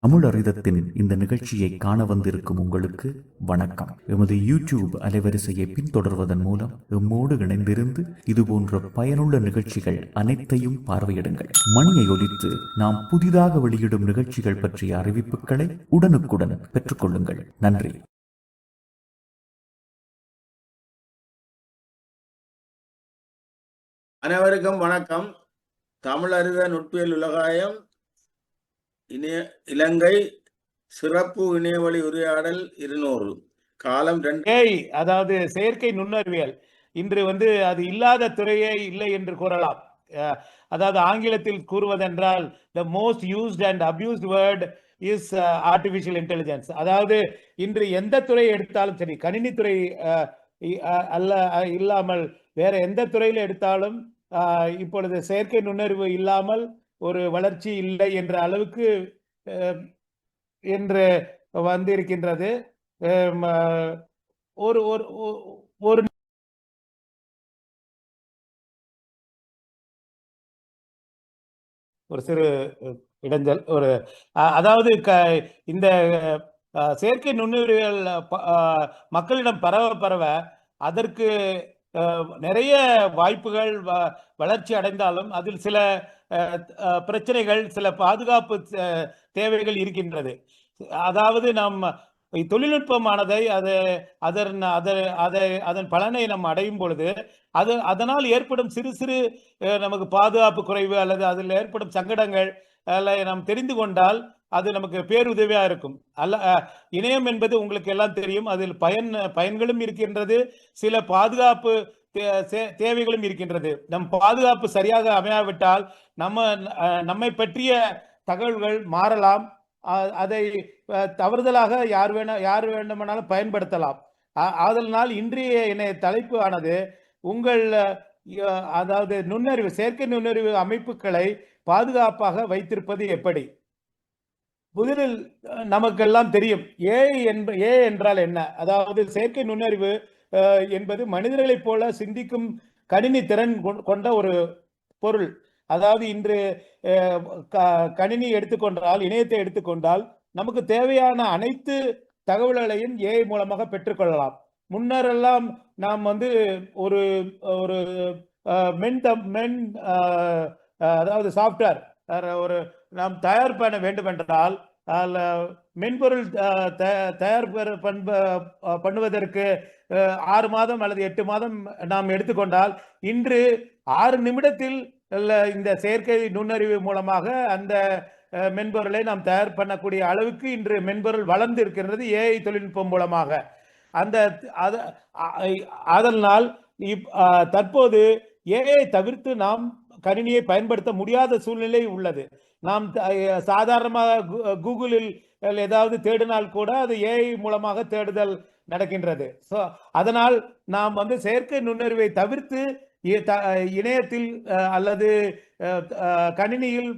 தமிழறிதத்தின் இந்த நிகழ்ச்சியை காண வந்திருக்கும் உங்களுக்கு வணக்கம். எமது யூடியூப் அலைவரிசையை பின்தொடர்வதன் மூலம் எம்மோடு இணைந்திருந்து இதுபோன்ற பயனுள்ள நிகழ்ச்சிகள் அனைத்தையும் பார்வையிடுங்கள். மணியை ஒலித்து நாம் புதிதாக வெளியிடும் நிகழ்ச்சிகள் பற்றிய அறிவிப்புகளை உடனுக்குடன் பெற்றுக்கொள்ளுங்கள். நன்றி. அனைவருக்கும் வணக்கம். தமிழறித நுட்பியல் உலகாயம் இலங்கை சிறப்பு இணையவழி உரையாடல் 200 காலம் 2. அதாவது செயற்கை நுண்ணறிவியல் இன்று அது இல்லாத துறையே இல்லை என்று கூறலாம். அதாவது ஆங்கிலத்தில் கூறுவதென்றால் the most used and abused word is artificial intelligence. அதாவது இன்று எந்த துறையை எடுத்தாலும் சரி, கணினித்துறை இல்லாமல் வேற எந்த துறையில எடுத்தாலும் இப்பொழுது செயற்கை நுண்ணறிவு இல்லாமல் ஒரு வளர்ச்சி இல்லை என்ற அளவுக்கு என்று வந்திருக்கின்றது. ஒரு ஒரு ஒரு சிறு இடைஞ்சல். அதாவது இந்த செயற்கை நுண்ணறிவியல் மக்களிடம் பரவ அதற்கு நிறைய வாய்ப்புகள் வளர்ச்சி அடைந்தாலும் அதில் சில பிரச்சனைகள், சில பாதுகாப்பு தேவைகள் இருக்கின்றது. அதாவது நம் தொழில்நுட்பமானதை அதன் பலனை நாம் அடையும் பொழுது அதனால் ஏற்படும் சிறு சிறு நமக்கு பாதுகாப்பு குறைவு அல்லது அதில் ஏற்படும் சங்கடங்கள் நாம் தெரிந்து கொண்டால் அது நமக்கு பேருதவியா இருக்கும். இணையம் என்பது உங்களுக்கு எல்லாம் தெரியும், அதில் பயன்களும் இருக்கின்றது, சில பாதுகாப்பு தேவைகளும் இருக்கின்றது. நம் பாதுகாப்பு சரியாக அமையாவிட்டால் நம்மை பற்றிய தகவல்கள் மாறலாம், அதை தவறுதலாக யார் வேண்டுமானாலும் பயன்படுத்தலாம். அதனால் இன்றைய இணைய தலைப்பு ஆனது உங்கள் அதாவது செயற்கை நுண்ணறிவு அமைப்புகளை பாதுகாப்பாக வைத்திருப்பது எப்படி. முதலில் நமக்கெல்லாம் தெரியும் ஏ என்றால் என்ன. அதாவது செயற்கை நுண்ணறிவு என்பது மனிதர்களைப் போல சிந்திக்கும் கணினி திறன் கொண்ட ஒரு பொருள். அதாவது இன்று கணினி எடுத்துக்கொண்டால், இணையத்தை எடுத்துக்கொண்டால் நமக்கு தேவையான அனைத்து தகவல்களையும் ஏஐ மூலமாக பெற்றுக்கொள்ளலாம். முன்னரெல்லாம் நாம் ஒரு ஒரு அதாவது சாஃப்ட்வேர் நாம் தயார் பண்ண வேண்டும் என்றால் மென்பொருள் தயார் பண்ணுவதற்கு 6 மாதம் அல்லது 8 மாதம் நாம் எடுத்துக்கொண்டால் இன்று 6 நிமிடத்தில் இந்த செயற்கை நுண்ணறிவு மூலமாக அந்த மென்பொருளை நாம் தயார் பண்ணக்கூடிய அளவுக்கு இன்று மென்பொருள் வளர்ந்து இருக்கின்றது ஏஐ தொழில்நுட்பம் மூலமாக. அதனால் தற்போது ஏஐ தவிர்த்து நாம் கணினியை பயன்படுத்த முடியாத சூழ்நிலை உள்ளது. நாம் சாதாரணமாக கூகுளில் ஏதாவது தேடினால் கூட அது ஏஐ மூலமாக தேடுதல் நடக்கின்றது. ஸோ அதனால் நாம் செயற்கை நுண்ணறிவை தவிர்த்து இணையத்தில் அல்லது கணினியில்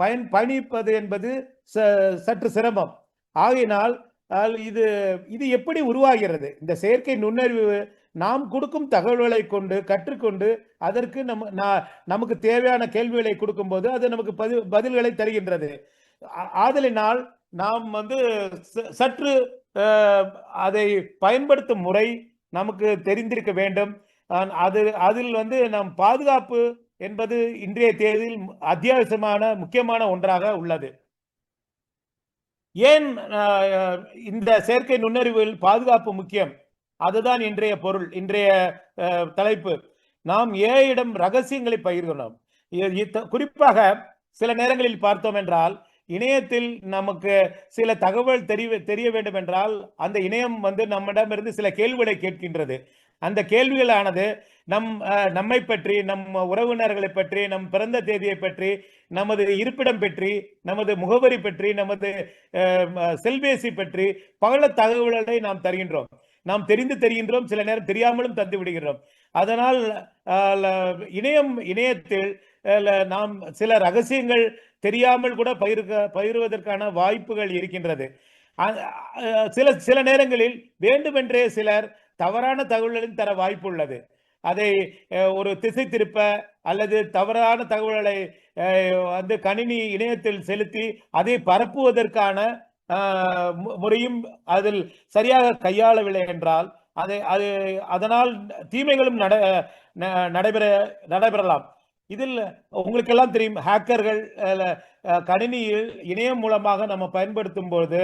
பயணிப்பது என்பது சற்று சிரமம். ஆகையினால் இது எப்படி உருவாகிறது? இந்த செயற்கை நுண்ணறிவு நாம் கொடுக்கும் தகவல்களை கொண்டு கற்றுக்கொண்டு அதற்கு நமக்கு தேவையான கேள்விகளை கொடுக்கும்போது அது நமக்கு பதில்களை தருகின்றது. ஆதலினால் நாம் சற்று அதை பயன்படுத்தும் முறை நமக்கு தெரிந்திருக்க வேண்டும். அதில் நாம் பாதுகாப்பு என்பது இன்றைய தேதியில் அத்தியாவசியமான முக்கியமான ஒன்றாக உள்ளது. ஏன் இந்த செயற்கை நுண்ணறிவில் பாதுகாப்பு முக்கியம்? அதுதான் இன்றைய பொருள், இன்றைய தலைப்பு. நாம் ஏஐயிடம் ரகசியங்களை பகிர்கிறோம். குறிப்பாக சில நேரங்களில் பார்த்தோம் என்றால் இணையத்தில் நமக்கு சில தகவல் தெரிய வேண்டும் என்றால் அந்த இணையம் நம்மிடமிருந்து சில கேள்விகளை கேட்கின்றது. அந்த கேள்விகளானது நம்மை பற்றி, நம் உறவினர்களை பற்றி, நம் பிறந்த தேதியை பற்றி, நமது இருப்பிடம் பற்றி, நமது முகவரி பற்றி, நமது செல்பேசி பற்றி பல தகவல்களை நாம் தருகின்றோம். நாம் தெரிகின்றோம், சில நேரம் தெரியாமலும் தந்து விடுகிறோம். அதனால் இணையத்தில் நாம் சில ரகசியங்கள் தெரியாமல் கூட பகிர்வதற்கான வாய்ப்புகள் இருக்கின்றது. சில நேரங்களில் வேண்டுமென்றே சிலர் தவறான தகவல்களையும் தர வாய்ப்பு உள்ளது. அதை ஒரு திசை திருப்ப அல்லது தவறான தகவல்களை வந்து கணினி இணையத்தில் செலுத்தி அதை பரப்புவதற்கான முறையும் அதில் சரியாக கையாளவில்லை என்றால் அதனால் தீமைகளும் நடைபெறலாம். இதில் உங்களுக்கெல்லாம் தெரியும், ஹேக்கர்கள் கணினியில் இணையம் மூலமாக நம்ம பயன்படுத்தும் போது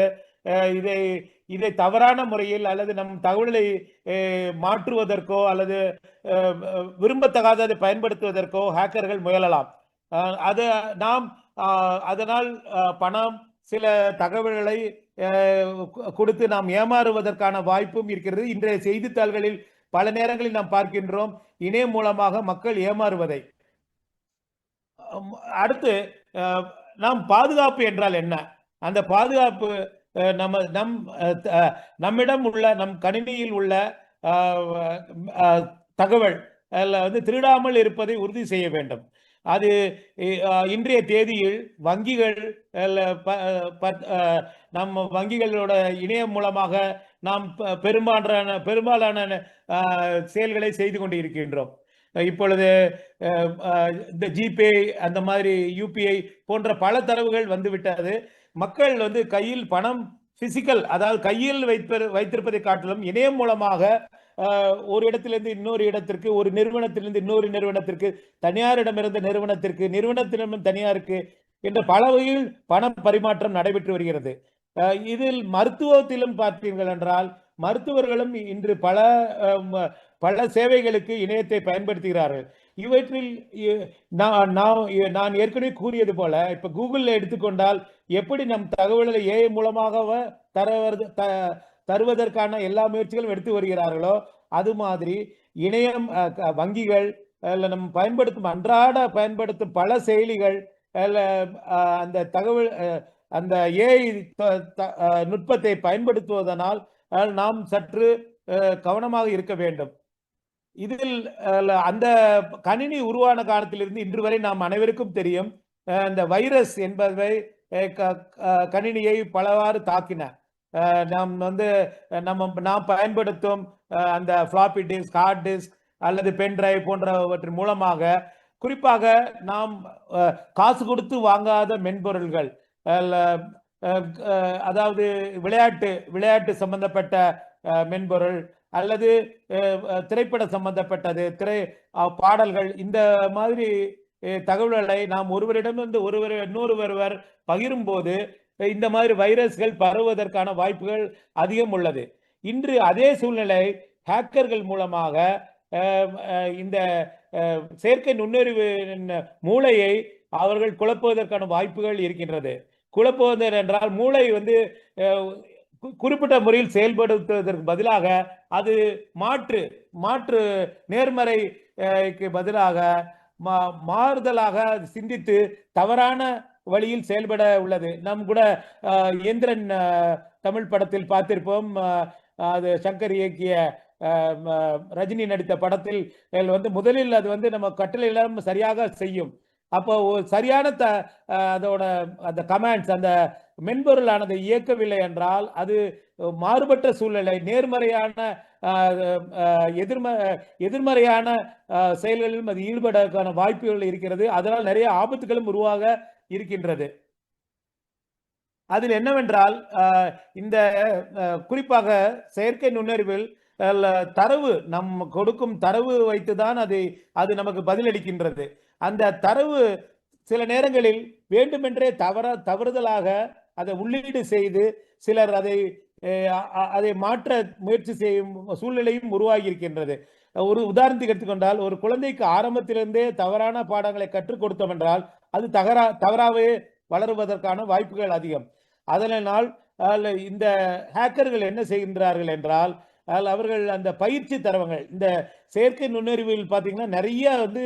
இதை தவறான முறையில் அல்லது நம் தகவலை மாற்றுவதற்கோ அல்லது விரும்பத்தகாததை பயன்படுத்துவதற்கோ ஹேக்கர்கள் முயலலாம். அது நாம் அதனால் பணம், சில தகவல்களை கொடுத்து நாம் ஏமாறுவதற்கான வாய்ப்பும் இருக்கிறது. இன்றைய செய்தித்தாள்களில் பல நேரங்களில் நாம் பார்க்கின்றோம் இணையம் மூலமாக மக்கள் ஏமாறுவதை. அடுத்து நாம் பாதுகாப்பு என்றால் என்ன? அந்த பாதுகாப்பு நம்மிடம் உள்ள நம் கணினியில் உள்ள தகவல் வந்து திருடாமல் இருப்பதை உறுதி செய்ய வேண்டும். அது இன்றைய தேதியில் வங்கிகள் நம்ம வங்கிகளோட இணையம் மூலமாக நாம் பெரும்பாலான செயல்களை செய்து கொண்டு இருக்கின்றோம். இப்பொழுது இந்த ஜிபே, அந்த மாதிரி யூபிஐ போன்ற பல தரவுகள் வந்துவிட்டது. மக்கள் வந்து கையில் பணம் பிசிக்கல், அதாவது கையில் வைத்திருப்பதை காட்டிலும் இணையம் மூலமாக ஒரு இடத்திலிருந்து இன்னொரு இடத்திற்கு, ஒரு நிறுவனத்திலிருந்து இன்னொரு நிறுவனத்திற்கு, தனியாரிடமிருந்து நிறுவனத்திற்கு, நிறுவனத்திடமிருந்து தனியாருக்கு என்ற பல வகையில் பண பரிமாற்றம் நடைபெற்று வருகிறது. இதில் மருத்துவத்திலும் பார்த்தீர்கள் என்றால் மருத்துவர்களும் இன்று பல சேவைகளுக்கு இணையத்தை பயன்படுத்துகிறார்கள். இவற்றில் நான் ஏற்கனவே கூறியது போல, இப்ப கூகுள்ல எடுத்துக்கொண்டால் எப்படி நம் தகவல்களை ஏஐ மூலமாக தருவதற்கான எல்லா முயற்சிகளும் எடுத்து வருகிறார்களோ, அது மாதிரி இணையம், வங்கிகள், நம்ம அன்றாட பயன்படுத்தும் பல செயலிகள் அந்த தகவல், அந்த ஏஐ நுட்பத்தை பயன்படுத்துவதனால் நாம் சற்று கவனமாக இருக்க வேண்டும். இதில் அந்த கணினி உருவான காலத்திலிருந்து இன்று வரை நாம் அனைவருக்கும் தெரியும், இந்த வைரஸ் என்பவை கணினியை பலவாறு தாக்கின. நாம் பயன்படுத்தும் அந்த ஃப்ளாப்பி டிஸ்க், ஹார்ட் டிஸ்க் அல்லது பென் டிரைவ் போன்றவற்றின் மூலமாக, குறிப்பாக நாம் காசு கொடுத்து வாங்காத மென்பொருள்கள், அதாவது விளையாட்டு சம்பந்தப்பட்ட மென்பொருள் அல்லது திரைப்பட சம்பந்தப்பட்டது, பாடல்கள், இந்த மாதிரி தகவல்களை நாம் ஒருவரிடமிருந்து இன்னொருவர் பகிரும் போது இந்த மாதிரி வைரஸ்கள் பரவுவதற்கான வாய்ப்புகள் அதிகம் உள்ளது. இன்று அதே சூழ்நிலை ஹேக்கர்கள் மூலமாக இந்த செயற்கை நுண்ணறிவு மூளையை அவர்கள் குழப்புவதற்கான வாய்ப்புகள் இருக்கின்றது. குழப்புவது என்றால் மூளை வந்து குறிப்பிட்ட முறையில் செயல்படுத்துவதற்கு பதிலாக அது மாற்று நேர்மறைக்கு பதிலாக மாறுதலாக சிந்தித்து தவறான வழியில் செயல்பட உள்ளது. நம் கூட இயந்திரன் தமிழ் படத்தில் பார்த்திருப்போம். அது சங்கர் இயக்கிய, ரஜினி நடித்த படத்தில் வந்து முதலில் அது வந்து நம்ம கட்டளை எல்லாம் சரியாக செய்யும். அப்போ சரியான அதோட அந்த கமாண்ட்ஸ், அந்த மென்பொருளானது இயக்கவில்லை என்றால் அது மாறுபட்ட சூழ்நிலை, நேர்மறையான எதிர்மறையான செயல்களிலும் அது ஈடுபடுவதற்கான வாய்ப்புகள் இருக்கிறது. அதனால் நிறைய ஆபத்துகளும் உருவாக இருக்கின்றது. அதில் என்னவென்றால், இந்த குறிப்பாக செயற்கை நுண்ணறிவில் தரவு, நம் கொடுக்கும் தரவு வைத்துதான் அது நமக்கு பதிலளிக்கின்றது. அந்த தரவு சில நேரங்களில் வேண்டுமென்றே தவறுதலாக அதை உள்ளீடு செய்து சிலர் அதை மாற்ற முயற்சி செய்யும் சூழ்நிலையும் உருவாகி இருக்கின்றது. ஒரு உதாரணத்துக்கு எடுத்துக்கொண்டால், ஒரு குழந்தைக்கு ஆரம்பத்திலிருந்தே தவறான பாடங்களை கற்றுக் கொடுத்தோம் என்றால் அது தவறாகவே வளருவதற்கான வாய்ப்புகள் அதிகம். அதனால் இந்த ஹேக்கர்கள் என்ன செய்கின்றார்கள் என்றால், அவர்கள் அந்த பயிற்சி தரவுகள், இந்த செயற்கை நுண்ணறிவில் பார்த்தீங்கன்னா நிறைய வந்து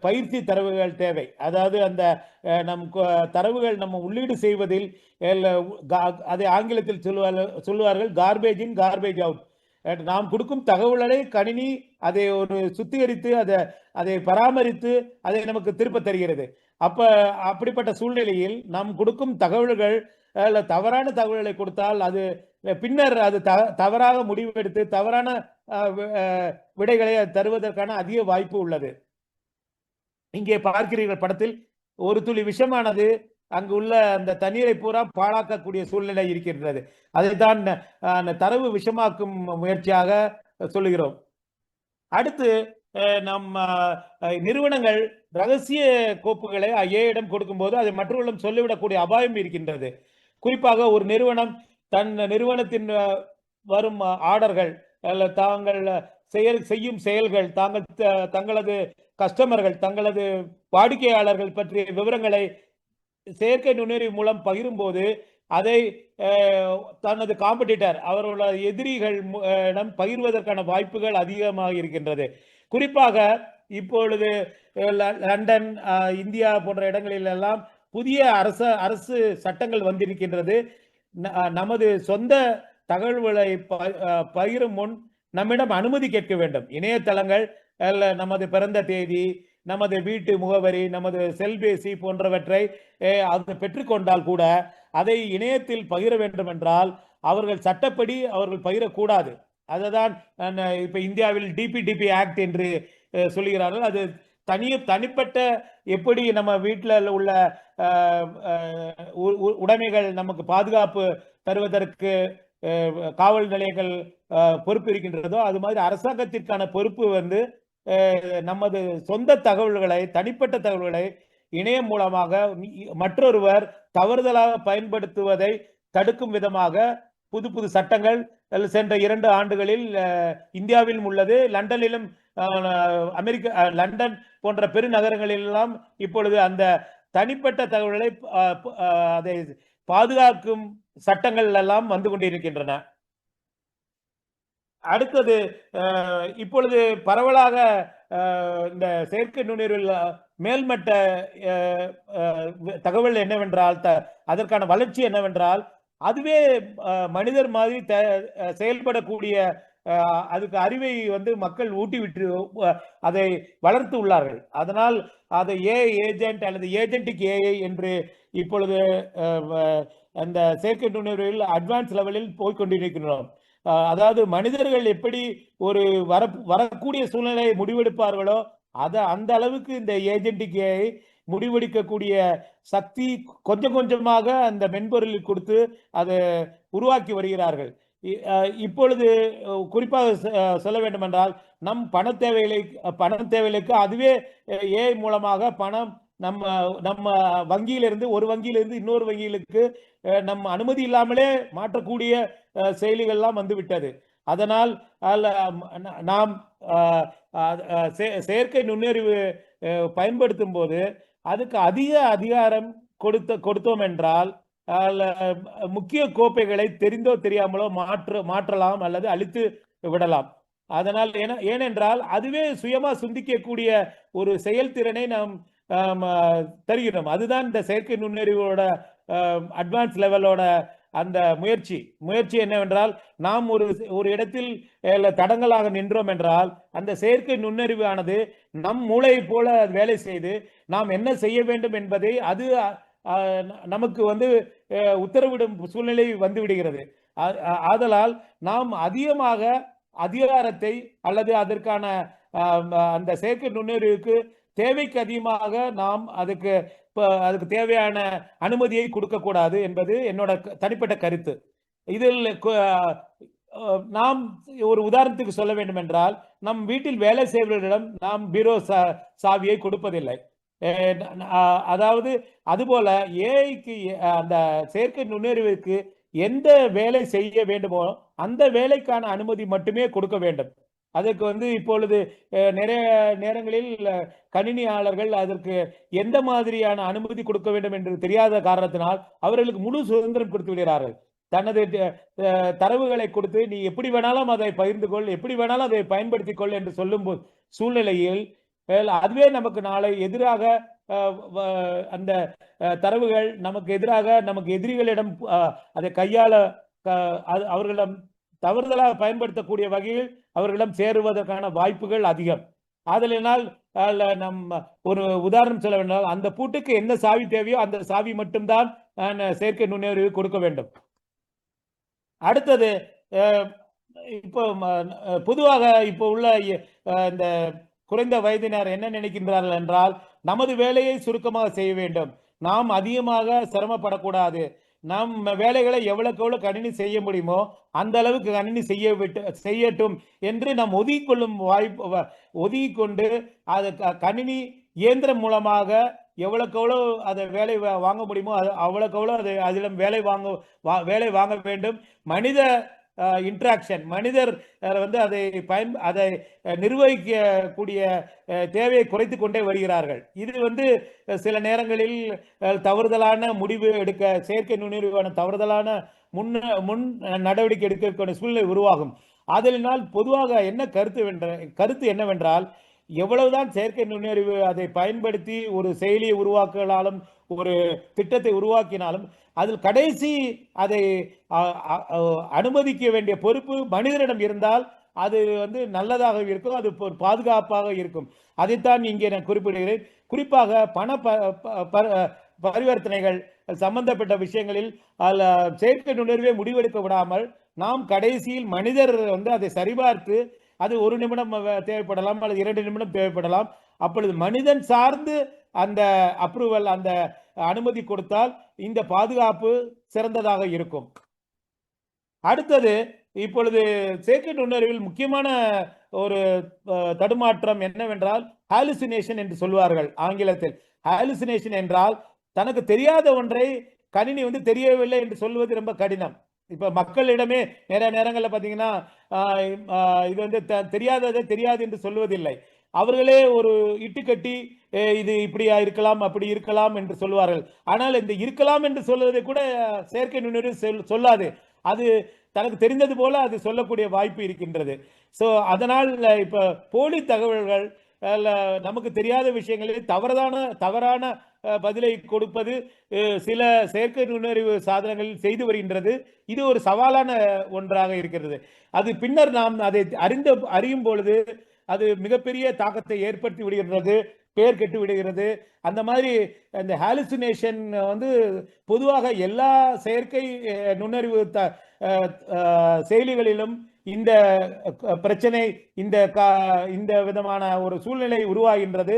பயிற்சி தரவுகள் தேவை. அதாவது அந்த தரவுகள் நம்ம உள்ளீடு செய்வதில், அதை ஆங்கிலத்தில் சொல்லுவார்கள் கார்பேஜ் இன் கார்பேஜ் அவுட். நாம் கொடுக்கும் தகவல்களை கணினி அதை ஒரு சுத்திகரித்து அதை பராமரித்து அதை நமக்கு திருப்ப தருகிறது. அப்படிப்பட்ட சூழ்நிலையில் நாம் கொடுக்கும் தகவல்கள் தவறான தகவல்களை கொடுத்தால் அது பின்னர் அது தவறாக முடிவெடுத்து தவறான விடைகளை தருவதற்கான அதிக வாய்ப்பு உள்ளது. இங்கே பார்க்கிறீர்கள் படத்தில் ஒரு துளி விஷமானது அங்கு உள்ள அந்த தண்ணீரை பூரா பாழாக்கக்கூடிய சூழ்நிலை இருக்கின்றது. அதைத்தான் தரவு விஷமாக்கும் முயற்சியாக சொல்லுகிறோம். அடுத்து நம்ம நிறுவனங்கள் ரகசிய கோப்புகளை ஏயிடம் கொடுக்கும்போது அதை மற்றவர்களிடம் சொல்லிவிடக்கூடிய அபாயம் இருக்கின்றது. குறிப்பாக ஒரு நிறுவனம் தன் நிறுவனத்தின் வரும் ஆர்டர்கள் அல்ல தாங்கள் செய்யும் செயல்கள் தங்களது கஸ்டமர்கள் தங்களது வாடிக்கையாளர்கள் பற்றிய விவரங்களை செயற்கை நுண்ணறிவு மூலம் பகிரும்போது அதை தனது காம்படிட்டர் அவர்களோட எதிரிகள் பகிர்வதற்கான வாய்ப்புகள் அதிகமாக இருக்கின்றது. குறிப்பாக இப்பொழுது லண்டன், இந்தியா போன்ற இடங்களில் எல்லாம் புதிய அரசு சட்டங்கள் வந்திருக்கின்றது. நமது சொந்த தகவல்களை பகிரும் முன் நம்மிடம் அனுமதி கேட்க வேண்டும். இணையதளங்கள் நமது பிறந்த தேதி, நமது வீட்டு முகவரி, நமது செல்பேசி போன்றவற்றை அது பெற்றுக்கொண்டால் கூட அதை இணையத்தில் பகிர வேண்டும் என்றால் அவர்கள் சட்டப்படி அவர்கள் பகிரக்கூடாது. அதுதான் இப்ப இந்தியாவில் டிபிடிபி ஆக்ட் என்று சொல்லுகிறார்கள். அது தனிப்பட்ட எப்படி நம்ம வீட்டில் உள்ள உடைமைகள் நமக்கு பாதுகாப்பு தருவதற்கு காவல் நிலையங்கள் பொறுப்பு இருக்கின்றதோ அது மாதிரி அரசாங்கத்திற்கான பொறுப்பு வந்து நமது சொந்த தகவல்களை தனிப்பட்ட தகவல்களை இணையம் மூலமாக மற்றொருவர் தவறுதலாக பயன்படுத்துவதை தடுக்கும் விதமாக புது சட்டங்கள் சென்ற 2 ஆண்டுகளில் இந்தியாவிலும் உள்ளது. லண்டனிலும் லண்டன் போன்ற பெருநகரங்களிலெல்லாம் இப்பொழுது அந்த தனிப்பட்ட தகவல்களை அதை பாதுகாக்கும் சட்டங்கள் எல்லாம் வந்து கொண்டிருக்கின்றன. அடுத்தது இப்பொழுது பரவலாக இந்த செயற்கை நுண்ணறிவில் மேல்மட்ட தகவல் என்னவென்றால் அதற்கான வளர்ச்சி என்னவென்றால் அதுவே மனிதர் மாதிரி செயல்படக்கூடிய அதுக்கு அறிவை வந்து மக்கள் ஊட்டிவிட்டு அதை வளர்த்து உள்ளார்கள். அதனால் அதை ஏஜென்ட் அல்லது ஏஜென்டிக் ஏஐ என்று இப்பொழுது அந்த செயற்கை நுண்ணறிவில் அட்வான்ஸ் லெவலில் போய்கொண்டிருக்கிறோம். அதாவது மனிதர்கள் எப்படி ஒரு வரக்கூடிய சூழ்நிலையை முடிவெடுப்பார்களோ அந்த அளவுக்கு இந்த ஏஜென்டிக் ஏஐ முடிவெடுக்கக்கூடிய சக்தி கொஞ்சம் கொஞ்சமாக அந்த மென்பொருளில் கொடுத்து அதை உருவாக்கி வருகிறார்கள். இப்பொழுது குறிப்பாக சொல்ல வேண்டும் என்றால் நம் பண தேவைகளுக்கு அதுவே ஏஐ மூலமாக பணம் நம்ம வங்கியிலிருந்து ஒரு வங்கியிலிருந்து இன்னொரு வங்கிகளுக்கு நம் அனுமதி இல்லாமலே மாற்றக்கூடிய செயலிகள்லாம் வந்துவிட்டது. அதனால் நாம் செயற்கை நுண்ணறிவு பயன்படுத்தும் போது அதுக்கு அதிக அதிகாரம் கொடுத்தோம் என்றால் முக்கிய கோப்பைகளை தெரிந்தோ தெரியாமலோ மாற்றலாம் அல்லது அழித்து விடலாம். அதனால் ஏனென்றால் அதுவே சுயமா சிந்திக்கக்கூடிய ஒரு செயல்திறனை நாம் தருகிறோம். அதுதான் இந்த செயற்கை நுண்ணறிவோட அட்வான்ஸ் லெவலோட அந்த முயற்சி என்னவென்றால் நாம் ஒரு இடத்தில் தடங்களாக நின்றோம் என்றால் அந்த செயற்கை நுண்ணறிவு ஆனது நம் மூளை போல வேலை செய்து நாம் என்ன செய்ய வேண்டும் என்பதை அது நமக்கு வந்து உத்தரவிடும் சூழ்நிலை வந்து விடுகிறது. ஆதலால் நாம் அதிகமாக அதிகாரத்தை அல்லது அதற்கான அந்த செயற்கை நுண்ணறிவுக்கு தேவைக்கு அதிகமாக நாம் அதுக்கு தேவையான அனுமதியை கொடுக்கக்கூடாது என்பது என்னோட தனிப்பட்ட கருத்து. இதில் நாம் ஒரு உதாரணத்துக்கு சொல்ல வேண்டும் என்றால் நம் வீட்டில் வேலை செய்பவர்களிடம் நாம் பீரோ சாவியை கொடுப்பதில்லை. அதாவது அதுபோல ஏஐக்கு அந்த செயற்கை நுண்ணறிவுக்கு எந்த வேலை செய்ய வேண்டுமோ அந்த வேலைக்கான அனுமதி மட்டுமே கொடுக்க வேண்டும். அதற்கு வந்து இப்பொழுது நிறைய நேரங்களில் கணினியாளர்கள் அதற்கு எந்த மாதிரியான அனுமதி கொடுக்க வேண்டும் என்று தெரியாத காரணத்தினால் அவர்களுக்கு முழு சுதந்திரம் கொடுத்து விடுகிறார்கள். தனது தரவுகளை கொடுத்து நீ எப்படி வேணாலும் அதை பகிர்ந்து கொள், எப்படி வேணாலும் அதை பயன்படுத்திக் கொள் என்று சொல்லும் சூழ்நிலையில் அதுவே நமக்கு நாளை எதிராக அந்த தரவுகள் நமக்கு எதிராக நமக்கு எதிரிகளிடம் அதை கையாள அவர்களிடம் தவறுதலாக பயன்படுத்தக்கூடிய வகையில் அவர்களிடம் சேருவதற்கான வாய்ப்புகள் அதிகம். ஆதலினால் நம்ம ஒரு உதாரணம் சொல்ல வேண்டாம், அந்த பூட்டுக்கு என்ன சாவி தேவையோ அந்த சாவி மட்டும்தான் செயற்கை நுண்ணறிவு கொடுக்க வேண்டும். அடுத்தது இப்போ பொதுவாக இப்போ உள்ள இந்த குறைந்த வயதினர் என்ன நினைக்கின்றார்கள் என்றால் நமது வேலையை சுருக்கமாக செய்ய வேண்டும். நாம் அதிகமாக சிரமப்படக்கூடாது. நம் வேலைகளை எவ்வளவுக்கு எவ்வளவு கணினி செய்ய முடியுமோ அந்த அளவுக்கு கணினி செய்யட்டும் என்று நாம் ஒதுக்கிக்கொள்ளும் வாய்ப்பு ஒதுக்கிக்கொண்டு அது கணினி இயந்திரம் மூலமாக எவ்வளவுக்கு எவ்வளவு அதை வேலை வாங்க முடியுமோ அவ்வளவுக்கு எவ்வளவு அதை அதிலும் வேலை வாங்க வேண்டும். மனித இன்ட்ராக்ஷன், மனிதர் வந்து அதை நிர்வகிக்கக்கூடிய தேவையை குறைத்து கொண்டே வருகிறார்கள். இது வந்து சில நேரங்களில் தவறுதலான முடிவு எடுக்க செயற்கை நுண்ணறிவான தவறுதலான முன் நடவடிக்கை எடுக்க சூழ்நிலை உருவாகும். அதனால் பொதுவாக என்ன கருத்து என்னவென்றால், எவ்வளவுதான் செயற்கை நுண்ணறிவு அதை பயன்படுத்தி ஒரு செயலியை உருவாக்கினாலும் ஒரு திட்டத்தை உருவாக்கினாலும் அதில் கடைசி அதை அனுமதிக்க வேண்டிய பொறுப்பு மனிதனிடம் இருந்தால் அது வந்து நல்லதாக இருக்கும், அது பாதுகாப்பாக இருக்கும். அதைத்தான் இங்கே நான் குறிப்பிடுகிறேன். குறிப்பாக பண பரிவர்த்தனைகள் சம்பந்தப்பட்ட விஷயங்களில் செயற்கை நுண்ணறிவை முடிவெடுக்க விடாமல் நாம் கடைசியில் மனிதர் வந்து அதை சரிபார்த்து, அது 1 நிமிடம் தேவைப்படலாம் அல்லது 2 நிமிடம் தேவைப்படலாம். அப்பொழுது மனிதன் சார்ந்து அந்த அப்ரூவல், அந்த அனுமதி கொடுத்தால் இந்த பாதுகாப்பு சிறந்ததாக இருக்கும். அடுத்தது, இப்பொழுது செயற்கை நுண்ணறிவில் முக்கியமான ஒரு தடுமாற்றம் என்னவென்றால் ஹாலுசினேஷன் என்று சொல்வார்கள் ஆங்கிலத்தில். ஹாலுசினேஷன் என்றால் தனக்கு தெரியாத ஒன்றை கணினி வந்து தெரியவில்லை என்று சொல்வது ரொம்ப கடினம். இப்ப மக்களிடமே நிறைய நேரங்களில் பார்த்தீங்கன்னா இது வந்து தெரியாததை தெரியாது என்று சொல்வதில்லை. அவர்களே ஒரு இட்டுக்கட்டி இது இப்படியா இருக்கலாம் அப்படி இருக்கலாம் என்று சொல்வார்கள். ஆனால் இந்த இருக்கலாம் என்று சொல்வதை கூட செயற்கை நுண்ணறிவு சொல்லாது. அது தனக்கு தெரிந்தது போல அது சொல்லக்கூடிய வாய்ப்பு இருக்கின்றது. ஸோ அதனால் இப்ப போலி தகவல்கள், நமக்கு தெரியாத விஷயங்களில் தவறான பதிலை கொடுப்பது சில செயற்கை நுண்ணறிவு சாதனங்களில் செய்து வருகின்றது. இது ஒரு சவாலான ஒன்றாக இருக்கிறது. அது பின்னர் நாம் அதை அறியும் பொழுது அது மிகப்பெரிய தாக்கத்தை ஏற்படுத்தி விடுகின்றது, பெயர் கெட்டு விடுகிறது. அந்த மாதிரி அந்த ஹாலுசினேஷன் வந்து பொதுவாக எல்லா செயற்கை நுண்ணறிவு செயலிகளிலும் இந்த பிரச்சனை, இந்த விதமான ஒரு சூழ்நிலை உருவாகின்றது.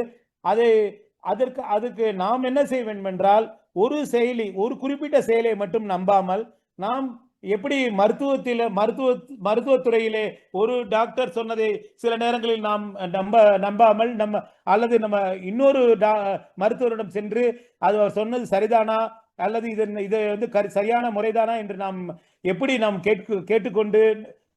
அதுக்கு நாம் என்ன செய்ய வேண்டும் என்றால், ஒரு குறிப்பிட்ட செயலை மட்டும் நம்பாமல், நாம் எப்படி மருத்துவத்துறையிலே ஒரு டாக்டர் சொன்னதை சில நேரங்களில் நாம் நம்பாமல் அல்லது நம்ம இன்னொரு மருத்துவரிடம் சென்று அது அவர் சொன்னது சரிதானா அல்லது இதை வந்து சரியான முறைதானா என்று நாம் எப்படி கேட்டுக்கொண்டு